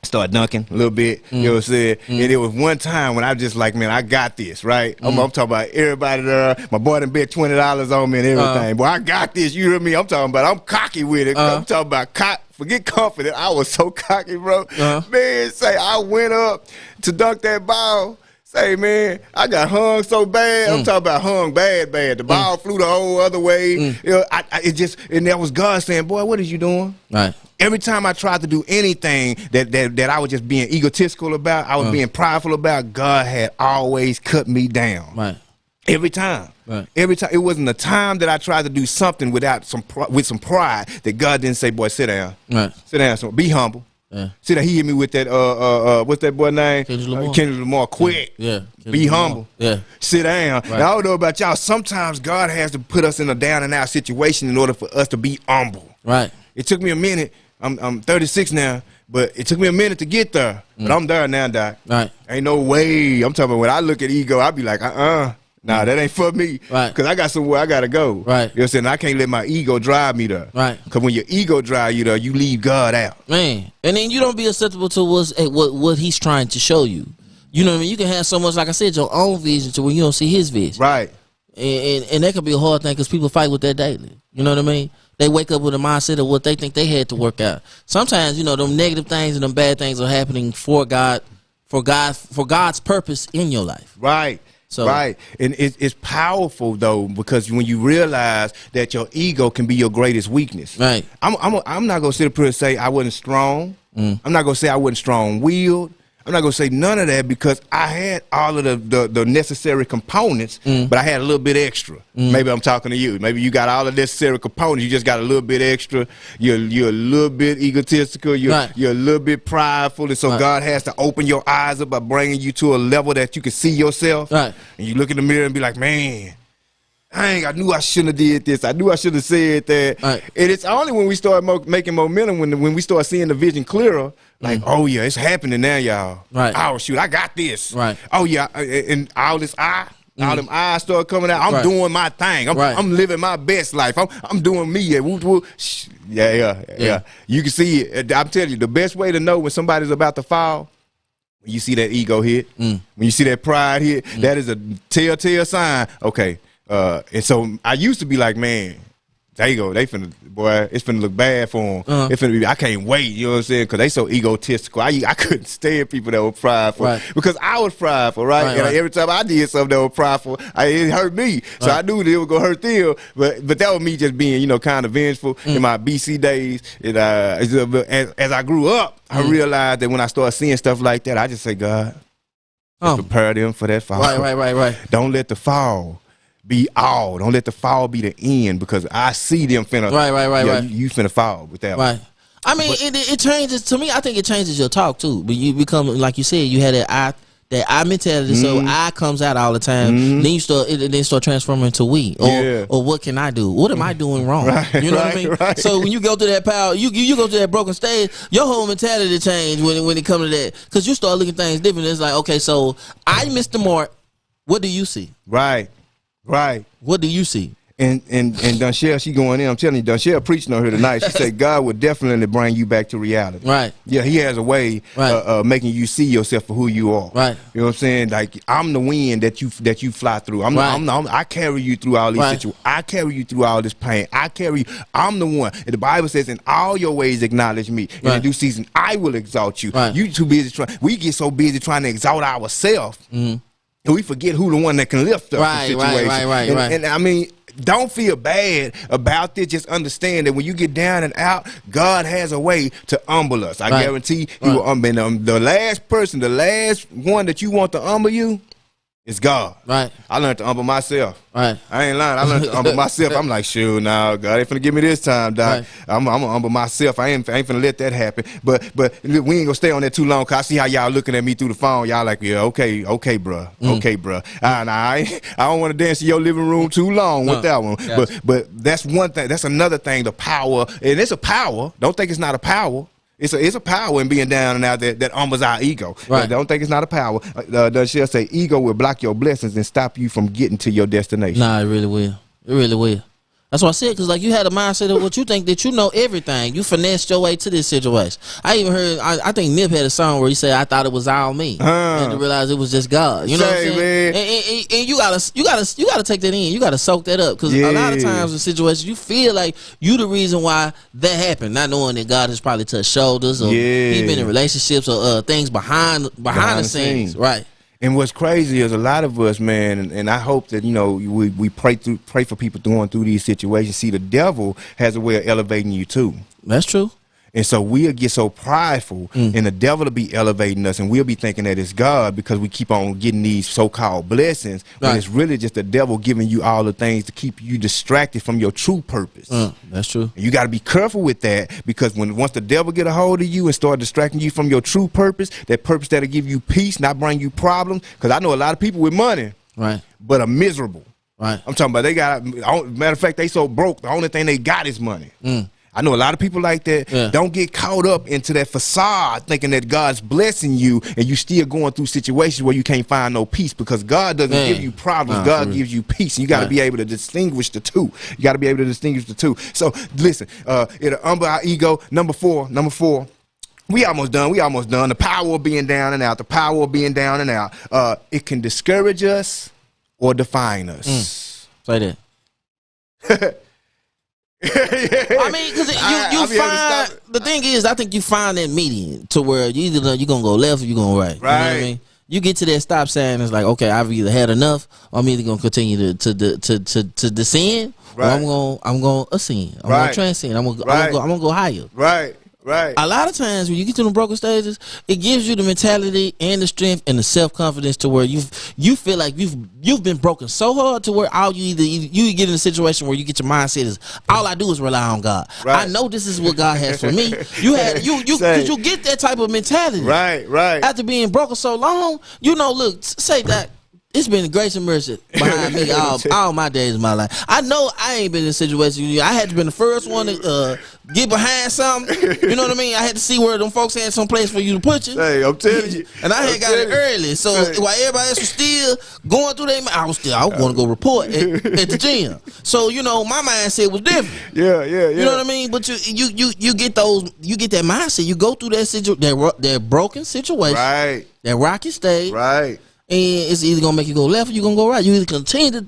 Start dunking a little bit, you know what I'm saying? And it was one time when I just like, man, I got this, right? I'm talking about everybody there. My boy done bet $20 on me and everything. Boy, I got this, you hear me? I'm talking about, I'm cocky with it. I'm talking about forget confident. I was so cocky, bro. Man, say I went up to dunk that ball. Say, man, I got hung so bad. I'm talking about hung bad. The ball flew the whole other way. You know, and that was God saying, boy, what are you doing? Every time I tried to do anything that I was just being egotistical about, I was being prideful about, God had always cut me down. Every time. Every time. It wasn't a time that I tried to do something with some pride that God didn't say, boy, sit down. Sit down. So be humble. See that he hit me with that what's that boy name? Kendrick Lamar. Quick. Be humble. Sit down. And I don't know about y'all. Sometimes God has to put us in a down and out situation in order for us to be humble. It took me a minute. I'm 36 now, but it took me a minute to get there. But I'm there now, Doc. Ain't no way. I'm talking about when I look at ego, I be like, nah, that ain't for me. Because I got somewhere I got to go. You know what I'm saying? I can't let my ego drive me there. Because when your ego drive you there, you leave God out. Man. And then you don't be acceptable to what he's trying to show you. You know what I mean? You can have so much, like I said, your own vision to where you don't see his vision. And that could be a hard thing because people fight with that daily. You know what I mean? They wake up with a mindset of what they think they had to work out. Sometimes, you know, them negative things and them bad things are happening for God's purpose in your life. And it's powerful though, because when you realize that your ego can be your greatest weakness. I'm not gonna sit up here and say I wasn't strong. I'm not gonna say I wasn't strong-willed. I'm not gonna say none of that because I had all of the necessary components, but I had a little bit extra. Maybe I'm talking to you. Maybe you got all the necessary components. You just got a little bit extra. You're a little bit egotistical. You're a little bit prideful, and so God has to open your eyes up by bringing you to a level that you can see yourself. And you look in the mirror and be like, man, I knew I shouldn't have did this. I knew I should have said that. And it's only when we start making momentum, when we start seeing the vision clearer, like, oh yeah, it's happening now, y'all. Oh shoot, I got this. Oh yeah, and all this all them eyes start coming out. I'm doing my thing. I'm living my best life. I'm doing me. Yeah. You can see it. I'm telling you, the best way to know when somebody's about to fall, when you see that ego hit, when you see that pride hit, that is a telltale sign. Okay. And so I used to be like, man, there you go. They finna, boy, it's finna look bad for them. It finna be, I can't wait, you know what I'm saying? Because they so egotistical. I couldn't stand people that were prideful. Because I was prideful, right? And every time I did something that was prideful, it hurt me. So I knew that it was going to hurt them. But that was me just being, you know, kind of vengeful in my BC days. And, as I grew up, I realized that when I started seeing stuff like that, I just say, God, prepare them for that fall. Right. Don't let the fall be all. Don't let the fall be the end, because I see them finna. Right. You finna fall with that one. I mean, it changes to me. I think it changes your talk too. But you become, like you said, you had that I mentality. So I comes out all the time. Then you start transforming into we. Or what can I do? What am I doing wrong? You know what I mean? So when you go to that power, you go to that broken stage, your whole mentality change when it comes to that, because you start looking at things different. It's like, okay, so I missed the mark. What do you see? Right. What do you see? And Dunshell, she going in. I'm telling you, Dunshell preaching on her tonight. She said God will definitely bring you back to reality. Right. Yeah, He has a way of making you see yourself for who you are. Right. You know what I'm saying? Like, I'm the wind that you fly through. I carry you through all these situations. I carry you through all this pain. I'm the one. And the Bible says, in all your ways acknowledge me. In due season, I will exalt you. You too busy we get so busy trying to exalt ourselves. And we forget who the one that can lift up the situation. Right. And I mean, don't feel bad about this. Just understand that when you get down and out, God has a way to humble us. I guarantee He will humble. The last one that you want to humble you is God. Right. I learned to humble myself. Right. I ain't lying. I learned to humble myself. I'm like, shoot, now God ain't finna give me this time, Doc. I'm gonna humble myself. I ain't finna let that happen. But we ain't gonna stay on that too long, cause I see how y'all looking at me through the phone. Y'all like, yeah, okay, bro. Okay, bro. I don't want to dance in your living room too long with that one. But that's one thing. That's another thing. The power, and it's a power. Don't think it's not a power. It's a power in being down and out that humbles our ego. Right. Don't think it's not a power. She'll say ego will block your blessings and stop you from getting to your destination. Nah, it really will. It really will. That's what I said, because like you had a mindset of what you think that you know everything. You finessed your way to this situation. I even heard, I think Nip had a song where he said, I thought it was all me. And to realize it was just God. You know what I'm saying? And you gotta take that in. You gotta soak that up. Because a lot of times in situations you feel like you the reason why that happened, not knowing that God has probably touched shoulders, or he's been in relationships, or things behind the scenes. Right. And what's crazy is a lot of us, man, and I hope that, you know, we pray for people going through these situations. See, the devil has a way of elevating you too. That's true. And so we'll get so prideful, and the devil will be elevating us, and we'll be thinking that it's God because we keep on getting these so-called blessings. But it's really just the devil giving you all the things to keep you distracted from your true purpose. That's true. And you got to be careful with that, because once the devil get a hold of you and start distracting you from your true purpose, that purpose that'll give you peace, not bring you problems. Because I know a lot of people with money, but are miserable. Right. I'm talking about matter of fact, they so broke, the only thing they got is money. I know a lot of people like that. Don't get caught up into that facade thinking that God's blessing you and you still going through situations where you can't find no peace, because God doesn't give you problems. God gives you peace. And you got to be able to distinguish the two. You got to be able to distinguish the two. So listen, it'll humble our ego. Number four. We almost done. The power of being down and out. It can discourage us or define us. Say that. I mean, because you find the thing is, I think you find that median to where you either you're gonna go left or you're gonna right. Right. You know what I mean? You get to that stop sign, it's like, okay, I've either had enough, or I'm either gonna continue to descend, or I'm gonna ascend. I'm gonna transcend. I'm gonna go higher. Right. Right. A lot of times when you get to the broken stages, it gives you the mentality and the strength and the self-confidence to where you feel like you've been broken so hard to where you get in a situation where you get your mindset is all I do is rely on God. Right. I know this is what God has for me. You get that type of mentality. Right. After being broken so long, you know, look, say that. It's been grace and mercy behind me all my days of my life. I know I ain't been in a situation. I had to be the first one to get behind something. You know what I mean? I had to see where them folks had some place for you to put you. Hey, I'm telling you. And I had got it early. So while everybody else was still going through their I want to go report at the gym. So, you know, my mindset was different. Yeah. You know what I mean? But you get that mindset. You go through that broken situation. Right. That rocky stage. Right. it's either gonna make you go left or you gonna go right. You either continue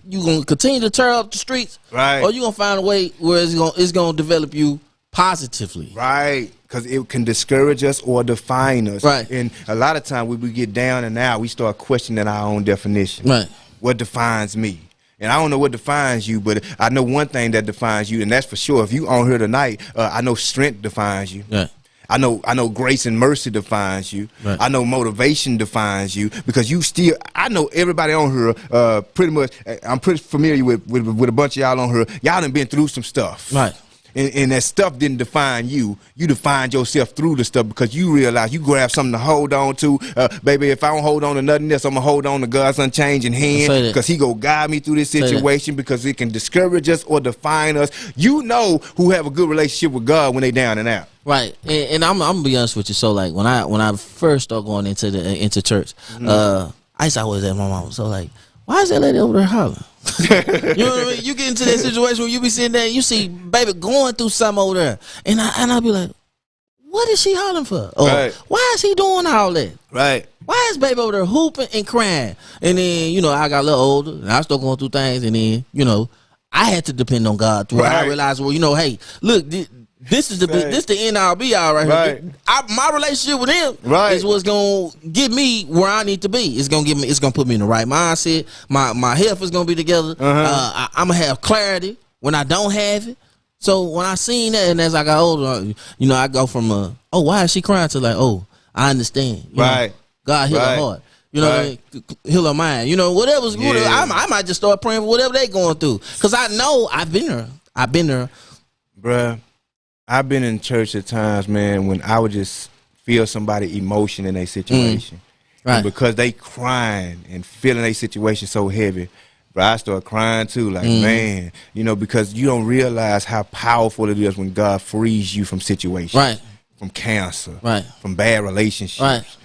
to tear up the streets, right, or you gonna find a way where it's gonna develop you positively, right? Because it can discourage us or define us, right? And a lot of times when we get down and out, we start questioning our own definition, right? What defines me? And I don't know what defines you, but I know one thing that defines you, and that's for sure. If you on here tonight, I know strength defines you. Right. I know grace and mercy defines you. Right. I know motivation defines you, because you still, I know everybody on here pretty much, I'm pretty familiar with a bunch of y'all on here. Y'all done been through some stuff. Right. And that stuff didn't define you. You defined yourself through the stuff, because you realize you grab something to hold on to. Baby, if I don't hold on to nothing else, I'm going to hold on to God's unchanging hand, because he going to guide me through this situation, because it can discourage us or define us. You know who have a good relationship with God when they down and out. Right, and I'm gonna be honest with you. So like when I first started going into church, I used to always ask my mom, so like, why is that lady over there hollering? You know what I mean? You get into that situation where you be sitting there and you see baby going through something over there, and I'll be like, what is she hollering for? Or right. Why is he doing all that? Right. Why is baby over there hooping and crying? And then I got a little older and I started going through things, and then I had to depend on God. Right. I realized, well, hey, look. This is the end all be all right here. My relationship with him is what's gonna get me where I need to be. It's gonna put me in the right mindset. My health is gonna be together. I'm gonna have clarity when I don't have it. So when I seen that, and as I got older, I go from why is she crying to like, oh, I understand. Right. God heal her heart. Heal her mind. Whatever's good. I might just start praying for whatever they going through, because I know I've been there. Bruh. I've been in church at times, man, when I would just feel somebody emotion in a situation. Right. And because they crying and feeling a situation so heavy, bro, I start crying too. Like, man, because you don't realize how powerful it is when God frees you from situations. Right. From cancer. Right. From bad relationships. Right.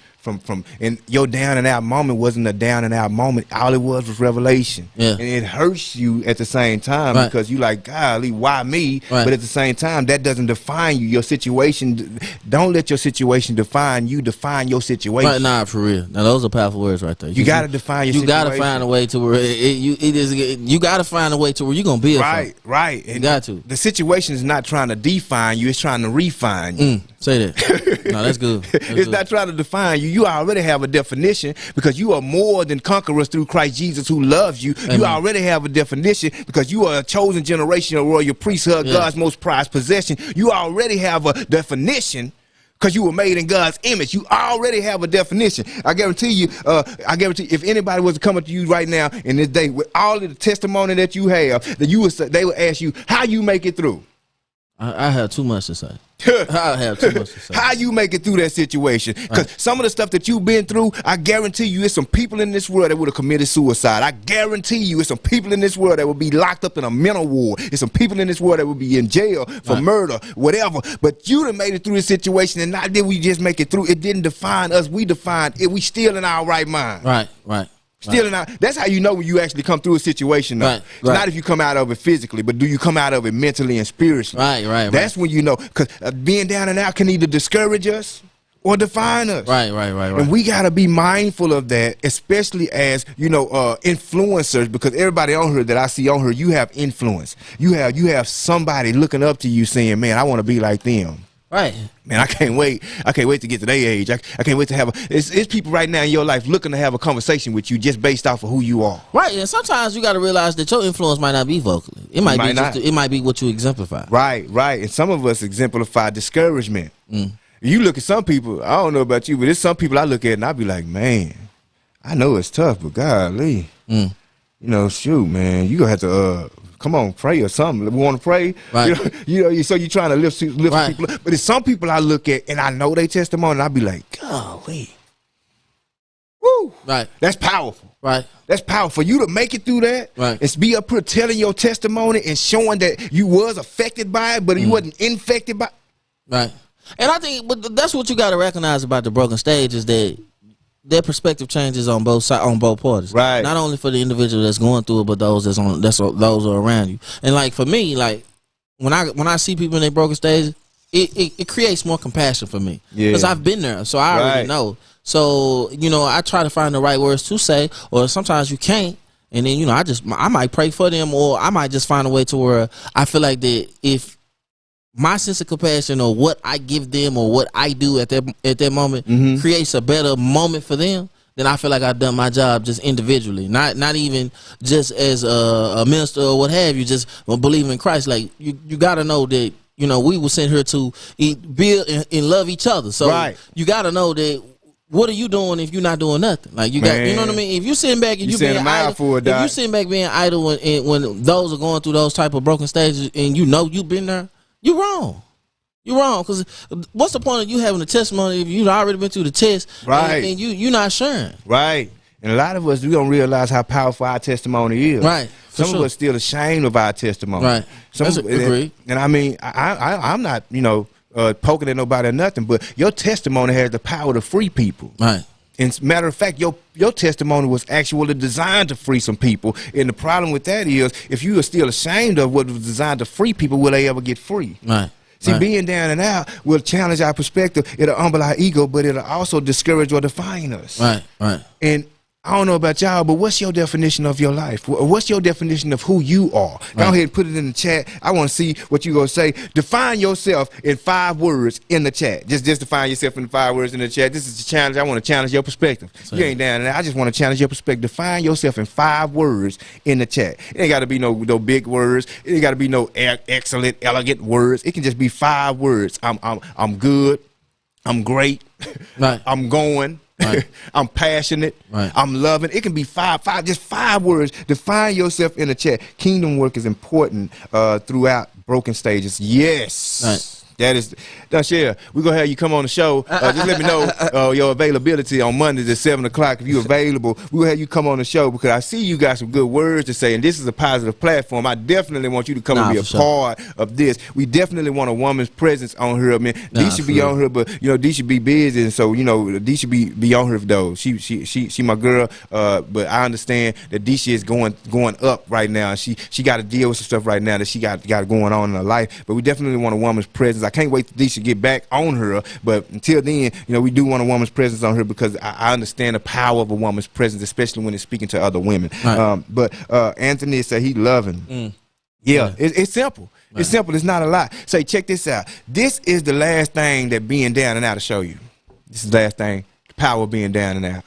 And your down and out moment wasn't a down and out moment. All it was revelation. Yeah. And it hurts you at the same time, because you like, golly, why me? Right. But at the same time, that doesn't define you. Your situation, don't let your situation define you. Define your situation. Right, nah, for real. Now those are powerful words right there. You got to define your situation. You got to find a way to where you got to find a way to where you're going to be. Right. And you got to. The situation is not trying to define you. It's trying to refine you. Say that. No, that's good. It's not trying to define you. You already have a definition, because you are more than conquerors through Christ Jesus, who loves you. Amen. You already have a definition, because you are a chosen generation of royal priesthood, God's most prized possession. You already have a definition, because you were made in God's image. You already have a definition. I guarantee you, if anybody was to come up to you right now in this day with all of the testimony that you have, that they would ask you how you make it through. I have too much to say. I have too much to say. How you make it through that situation? Because some of the stuff that you've been through, I guarantee you, it's some people in this world that would have committed suicide. I guarantee you, it's some people in this world that would be locked up in a mental ward. It's some people in this world that would be in jail for murder, whatever. But you done made it through this situation, and not did we just make it through. It didn't define us. We defined it. We still in our right mind. Right. Still not. That's how you know when you actually come through a situation. Though. It's not if you come out of it physically, but do you come out of it mentally and spiritually? Right. That's when you know, because being down and out can either discourage us or define us. Right. And we got to be mindful of that, especially as influencers, because everybody on here that I see on here, you have influence. You have somebody looking up to you saying, "Man, I want to be like them." Right. Man, I can't wait. I can't wait to get to their age. I can't wait to have it's people right now in your life looking to have a conversation with you just based off of who you are. Right. And sometimes you got to realize that your influence might not be vocally. It might be what you exemplify. Right. And some of us exemplify discouragement. You look at some people, I don't know about you, but there's some people I look at and I be like, man, I know it's tough, but golly, shoot, man, you gonna have to come on, pray or something. We want to pray. Right. So you're trying to lift people up. But there's some people I look at and I know they testimony and I be like, golly. Woo. Right. That's powerful. Right. That's powerful. For you to make it through that, and be up here telling your testimony and showing that you was affected by it, but you wasn't infected by it. Right. And I think that's what you got to recognize about the broken stage, is that their perspective changes on both sides, on both parties. Right. Not only for the individual that's going through it, but those those are around you. And like for me, like when I see people in their broken stage, it creates more compassion for me. Yeah. Because I've been there, so I already know. So, you know, I try to find the right words to say, or sometimes you can't. And then, you know, I might pray for them, or I might just find a way to where I feel like that if my sense of compassion or what I give them or what I do at that moment creates a better moment for them, then I feel like I've done my job just individually, not even just as a minister or what have you, just believing in Christ. Like you got to know that, you know, we were sent here to build and love each other. So you got to know that. What are you doing if you're not doing nothing? Like you got, you know what I mean? If you sitting back and you being idle, if you sitting back being idle when those are going through those type of broken stages, and you know you've been there, you're wrong. You're wrong, because what's the point of you having a testimony if you've already been through the test, and you're not sharing? Right. And a lot of us, we don't realize how powerful our testimony is. Right. Some of us still ashamed of our testimony. Right. Agreed. And I mean, I'm not, you know, poking at nobody or nothing, but your testimony has the power to free people. Right. And matter of fact, your testimony was actually designed to free some people. And the problem with that is, if you are still ashamed of what was designed to free people, will they ever get free? Right. See, being down and out will challenge our perspective. It'll humble our ego, but it'll also discourage or define us. Right. Right. And I don't know about y'all, but what's your definition of your life? What's your definition of who you are? Go ahead and put it in the chat. I want to see what you're going to say. Define yourself in 5 words in the chat. Just define yourself in 5 words in the chat. This is a challenge. I want to challenge your perspective. You ain't down there. I just want to challenge your perspective. Define yourself in 5 words in the chat. It ain't got to be no big words. It ain't got to be no excellent, elegant words. It can just be 5 words. I'm good. I'm great. Right. I'm going. Right. I'm passionate. Right. I'm loving. It can be just 5 words. Define yourself in the chat. Kingdom work is important throughout broken stages. Yes. Right. That is, Dashiell, we're going to have you come on the show. Just let me know your availability on Mondays at 7 o'clock. If you're available, we'll have you come on the show, because I see you got some good words to say, and this is a positive platform. I definitely want you to come and be a part of this. We definitely want a woman's presence on here. I mean, Dee should be on here, but, you know, Dee should be busy, and so, you know, Dee should be on here, though. She my girl, but I understand that Dee is going up right now. She got to deal with some stuff right now that she got going on in her life, but we definitely want a woman's presence. I can't wait till Dee should get back on her, but until then, you know, we do want a woman's presence on her, because I understand the power of a woman's presence, especially when it's speaking to other women. Right. But Anthony said he loving. Yeah, it's simple. Right. It's simple. It's not a lot. Say, check this out. This is the last thing that being down and out will show you. This is the last thing. The power of being down and out.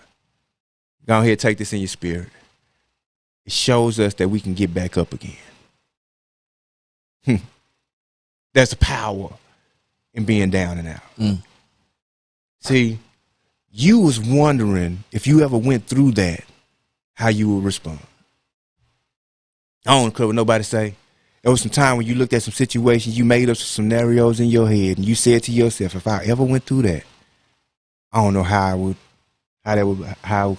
Go ahead, take this in your spirit. It shows us that we can get back up again. That's the power in being down and out. See, you was wondering if you ever went through that, how you would respond. I don't care what nobody say. There was some time when you looked at some situations, you made up some scenarios in your head, and you said to yourself, if I ever went through that, I don't know how I would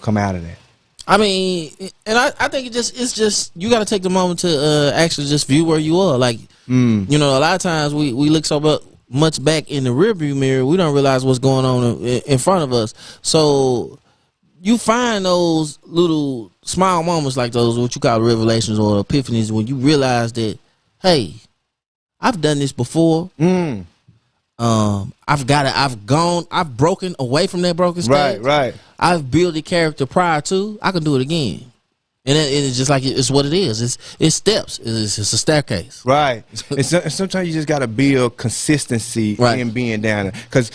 come out of that. I mean, and I think it's just you got to take the moment to actually just view where you are. Like, you know, a lot of times we look so much back in the rearview mirror, we don't realize what's going on in front of us. So you find those little small moments like those, what you call revelations or epiphanies, when you realize that, hey, I've done this before. I've broken away from that broken stage. Right. I've built a character prior to. I can do it again. And it's just like it's what it is. It's steps. It's a staircase. Right. And sometimes you just gotta build consistency in being down there, because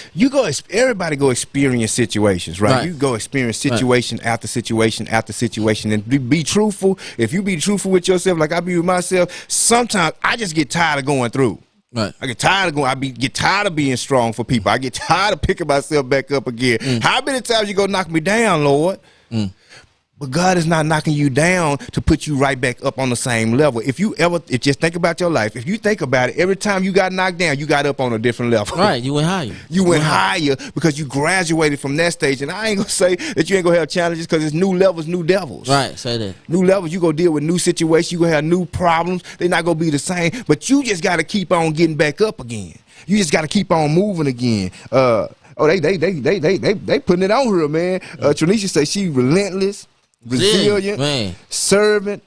everybody go experience situations, right? You go experience situation after situation after situation, and be truthful. If you be truthful with yourself, like I be with myself, sometimes I just get tired of going through. Right. I get tired of get tired of being strong for people. I get tired of picking myself back up again. How many times you gonna knock me down, Lord? But God is not knocking you down to put you right back up on the same level. If just think about your life. If you think about it, every time you got knocked down, you got up on a different level. Right, you went higher. You went higher because you graduated from that stage. And I ain't gonna say that you ain't gonna have challenges, because it's new levels, new devils. Right, say that. New levels, you gonna deal with new situations. You gonna have new problems. They're not gonna be the same. But you just gotta keep on getting back up again. You just gotta keep on moving again. Oh, they putting it on her, man. Tranisha say she relentless, resilient, servant,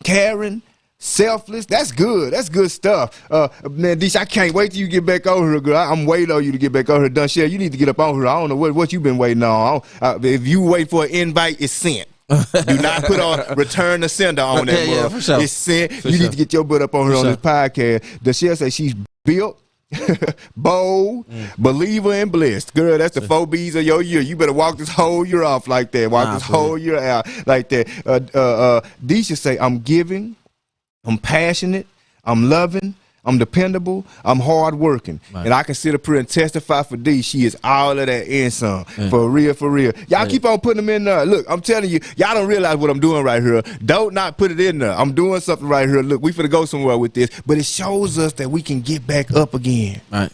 caring, selfless. That's good. That's good stuff. Man, Deesh, I can't wait till you get back over here, girl. I'm waiting on you to get back over here. Dunshell, you need to get up on here. I don't know what you been waiting on. If you wait for an invite, it's sent. Do not put on return the sender on that. Yeah, for sure. It's sent. You need to get your butt up on here on this podcast. Dunshell say she's built, bold, believer, and blessed. Girl, that's the 4 B's of your year. You better walk this whole year off like that. Walk this whole year out like that. Deesha say, I'm giving, I'm passionate, I'm loving, I'm dependable, I'm hardworking. Right. And I can sit up here and testify for D. She is all of that and some. For real, for real. Y'all keep on putting them in there. Look, I'm telling you, y'all don't realize what I'm doing right here. Don't not put it in there. I'm doing something right here. Look, we finna go somewhere with this. But it shows us that we can get back up again. Right.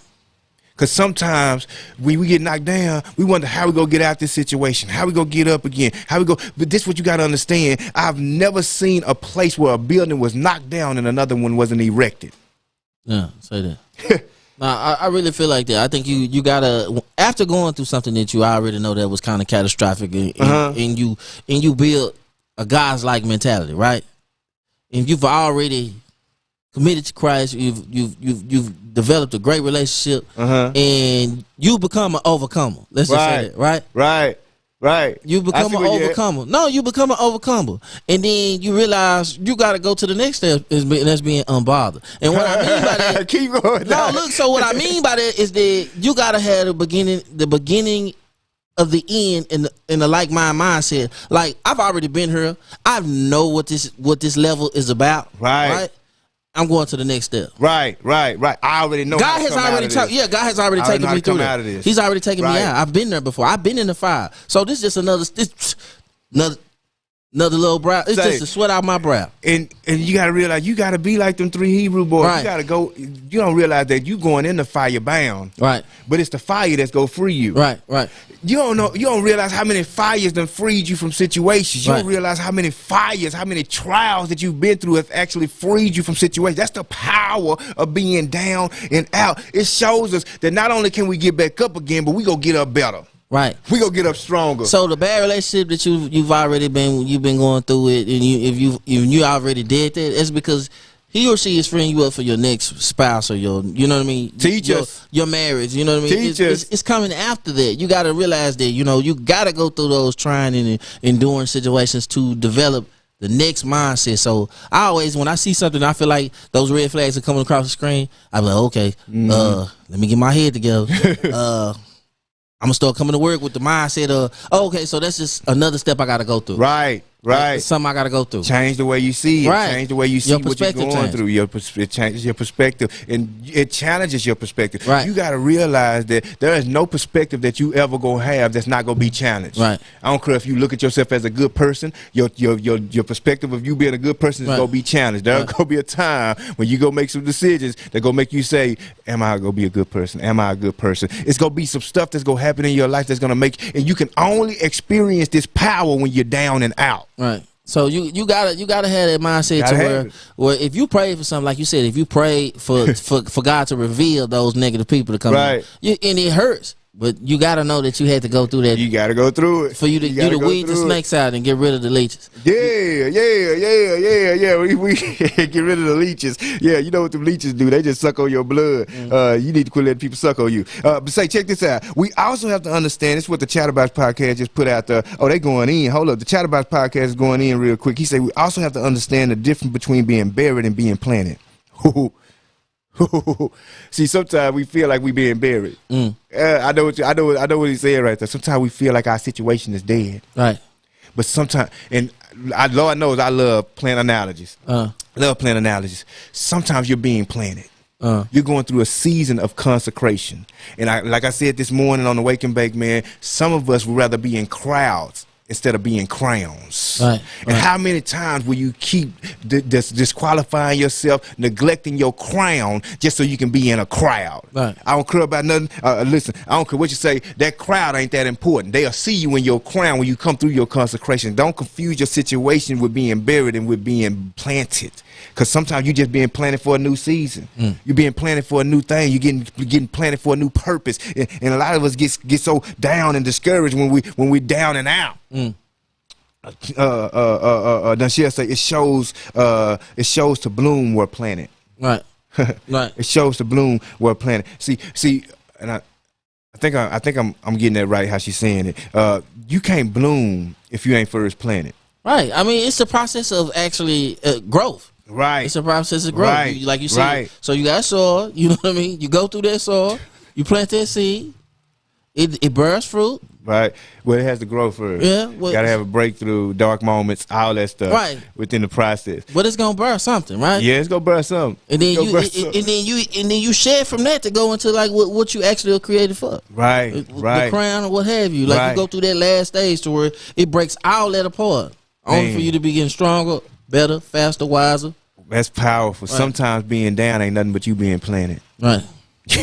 Because sometimes when we get knocked down, we wonder how we gonna get out this situation, how we gonna get up again, how we go. But this is what you gotta understand. I've never seen a place where a building was knocked down and another one wasn't erected. Yeah, say that. Nah, I really feel like that. I think you gotta, after going through something that you already know that was kind of catastrophic, and you build a God's like mentality, right? And you've already committed to Christ, you've developed a great relationship, and you become an overcomer. Let's just say that, right? Right. You become an overcomer. No, you become an overcomer. And then you realize you got to go to the next step, and that's being unbothered. And what I mean by that, keep going. No, look, so what I mean by that is that you got to have the beginning of the end in the like mind mindset. Like, I've already been here. I know what this level is about. Right? I'm going to the next step. Right. I already know. God has already taken me through that. He's already taken me out. I've been there before. I've been in the fire. So this is just another little brow. It's just a sweat out my brow. And you gotta realize you gotta be like them 3 Hebrew boys. Right. You gotta go. You don't realize that you going in the fire bound. Right. But it's the fire that's gonna free you. Right. You don't know. You don't realize how many fires done freed you from situations. You don't realize how many fires, how many trials that you've been through have actually freed you from situations. That's the power of being down and out. It shows us that not only can we get back up again, but we gonna get up better. Right. We gonna get up stronger. So the bad relationship that you've already been going through it, and if you already did that, it's because he or she is freeing you up for your next spouse or your, you know what I mean? Your marriage, you know what I mean? It's coming after that. You got to realize that, you got to go through those trying and enduring situations to develop the next mindset. So I always, when I see something, I feel like those red flags are coming across the screen, I'm like, okay, let me get my head together. I'm gonna start coming to work with the mindset of, okay, so that's just another step I gotta go through. Right. It's something I gotta go through. Change the way you see it. Change the way you see what you're going through. It changes your perspective, and it challenges your perspective. Right. You gotta realize that there is no perspective that you ever gonna have that's not gonna be challenged. Right. I don't care if you look at yourself as a good person. Your perspective of you being a good person is gonna be challenged. There's gonna be a time when you go make some decisions that gonna make you say, "Am I gonna be a good person? Am I a good person?" It's gonna be some stuff that's gonna happen in your life that's gonna make, and you can only experience this power when you're down and out. Right. So you gotta have that mindset to where if you pray for something, like you said, if you pray for God to reveal those negative people to come in, and it hurts, but you gotta know that you had to go through that. You gotta go through it for you to weed the snakes out and get rid of the leeches. Yeah. We get rid of the leeches. Yeah, you know what the leeches do? They just suck on your blood. You need to quit letting people suck on you. But check this out. We also have to understand, this is what the Chatterbox podcast just put out there. Oh, they going in. Hold up. The Chatterbox podcast is going in real quick. He said we also have to understand the difference between being buried and being planted. See, sometimes we feel like we being buried. I know what he's saying right there. Sometimes we feel like our situation is dead. Right. But sometimes, and Lord knows I love plant analogies. Love plant analogies. Sometimes you're being planted. You're going through a season of consecration. And like I said this morning on the Wake and Bake, man, some of us would rather be in crowds instead of being crowns. Right. And how many times will you keep disqualifying yourself, neglecting your crown just so you can be in a crowd? Right. I don't care about nothing. Listen, I don't care what you say. That crowd ain't that important. They'll see you in your crown when you come through your consecration. Don't confuse your situation with being buried and with being planted. Because sometimes you're just being planted for a new season. You're being planted for a new thing. You're getting planted for a new purpose. And a lot of us get so down and discouraged when we're down and out. Then she'll say it shows to bloom where planted. Right. Right. It shows to bloom where planted. See, and I think I'm getting that right. How she's saying it. You can't bloom if you ain't first planted. Right. I mean, it's the process of actually growth. Right. It's a process of growth. Right. Like you said. Right. So you got soil. You know what I mean. You go through that soil. You plant that seed. It bears fruit. Right. Well, it has to grow first. Yeah. Well, got to have a breakthrough, dark moments, all that stuff. Right. Within the process. But it's gonna bear something, right? Yeah, it's gonna bear something. And then you shed from that to go into like what you actually are created for. Right. Right. The crown or what have you. Like you go through that last stage to where it breaks all that apart. Only for you to be getting stronger, better, faster, wiser. That's powerful. Right. Sometimes being down ain't nothing but you being planted. Right.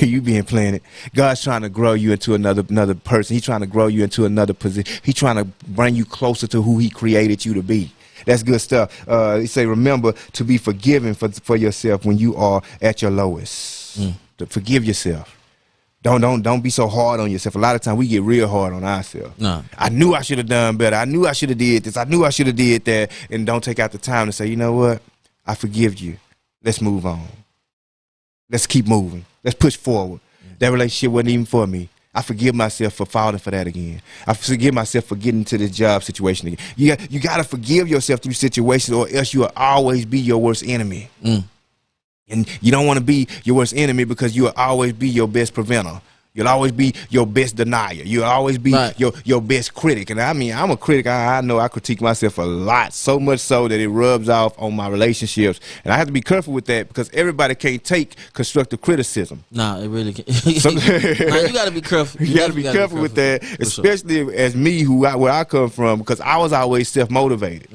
You being planted. God's trying to grow you into another person. He's trying to grow you into another position. He's trying to bring you closer to who he created you to be. That's good stuff. He say, remember to be forgiven for yourself when you are at your lowest. To forgive yourself. Don't be so hard on yourself. A lot of times we get real hard on ourselves. No. I knew I should have done better. I knew I should have did this. I knew I should have did that. And don't take out the time to say, you know what? I forgive you. Let's move on. Let's keep moving. Let's push forward. That relationship wasn't even for me. I forgive myself for falling for that again. I forgive myself for getting into this job situation again. You got to forgive yourself through situations, or else you will always be your worst enemy. And you don't want to be your worst enemy, because you will always be your best preventer. You'll always be your best denier. You'll always be your best critic. And I mean, I'm a critic. I know I critique myself a lot, so much so that it rubs off on my relationships. And I have to be careful with that, because everybody can't take constructive criticism. No, it really can't. You got to be careful. You got to be careful with that, especially as me, where I come from, because I was always self-motivated.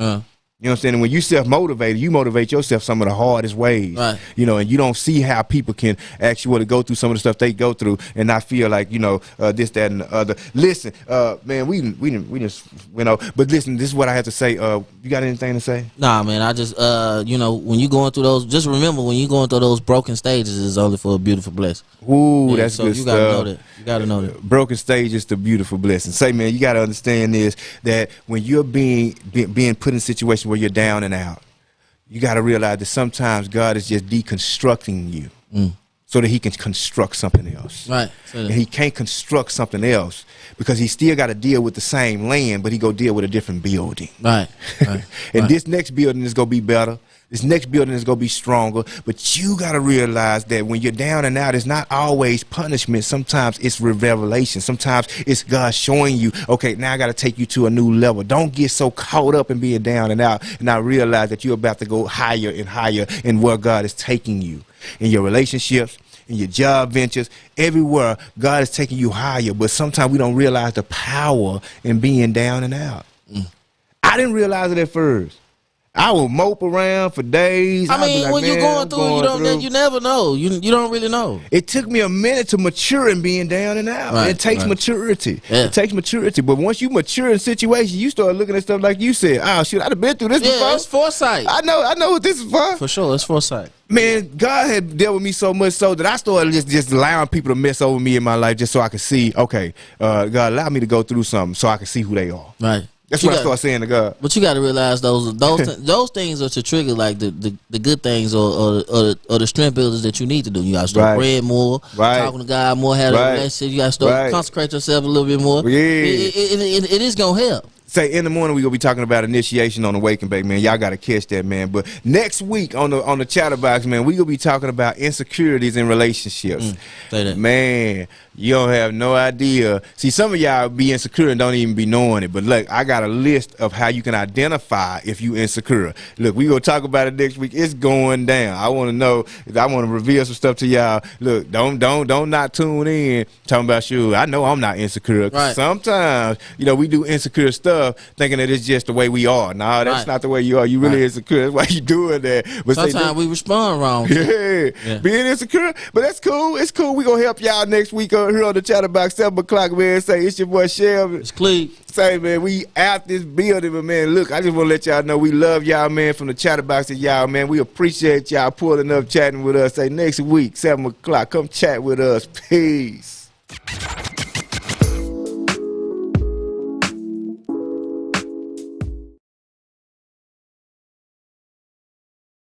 You know what I'm saying? And when you self-motivated, you motivate yourself some of the hardest ways. Right. You know, and you don't see how people can actually go through some of the stuff they go through and not feel like, you know, this, that, and the other. Listen, man, we just, you know, but listen, this is what I have to say. You got anything to say? Nah, man, I just, you know, when you going through those, just remember, when you going through those broken stages, it's only for a beautiful blessing. Ooh, that's good stuff. So you gotta know that. You gotta know that. Broken stages to beautiful blessing. Say, man, you gotta understand this, that when you're being put in a situation where you're down and out, you gotta realize that sometimes God is just deconstructing you so that he can construct something else. Right. And he can't construct something else because he still got to deal with the same land, but he go deal with a different building. Right. And this next building is gonna be better. This next building is going to be stronger, but you got to realize that when you're down and out, it's not always punishment. Sometimes it's revelation. Sometimes it's God showing you, okay, now I got to take you to a new level. Don't get so caught up in being down and out and not realize that you're about to go higher and higher in where God is taking you. In your relationships, in your job ventures, everywhere, God is taking you higher. But sometimes we don't realize the power in being down and out. I didn't realize it at first. I would mope around for days. I mean, like, when you're going through, you never know. You don't really know. It took me a minute to mature in being down and out. It takes maturity. Yeah. It takes maturity. But once you mature in situations, you start looking at stuff like you said. Oh, shit, I'd have been through this before. Yeah, it's foresight. I know what this is for. For sure, it's foresight. Man, God had dealt with me so much so that I started just allowing people to mess over me in my life just so I could see, okay, God allowed me to go through something so I could see who they are. Right. That's what I start saying to God. But you got to realize those things are to trigger like the good things or the strength builders that you need to do. You got to start praying more, talking to God more, having a relationship. You got to start consecrate yourself a little bit more. Yeah. It is gonna help. Say in the morning we gonna be talking about initiation on the Wake and Bake, man. Y'all gotta catch that, man. But next week on the Chatterbox, man, we gonna be talking about insecurities in relationships. Say that. Man, you don't have no idea. See, some of y'all be insecure and don't even be knowing it. But look, I got a list of how you can identify if you insecure. Look, we gonna talk about it next week. It's going down. I want to know. I want to reveal some stuff to y'all. Look, don't not tune in talking about you. I know I'm not insecure. Right. Sometimes, you know, we do insecure stuff thinking that it's just the way we are. Nah, that's not the way you are. You really insecure. That's why you doing that. But sometimes we respond wrong. Yeah, being insecure. But that's cool. It's cool. We gonna help y'all next week here on the Chatterbox 7 o'clock, man. Say it's your boy Shelby. It's Cleve. Say, man, we out this building, but man, look, I just want to let y'all know we love y'all, man, from the Chatterbox to y'all, man. We appreciate y'all pulling up, chatting with us. Say next week, 7 o'clock, come chat with us. Peace.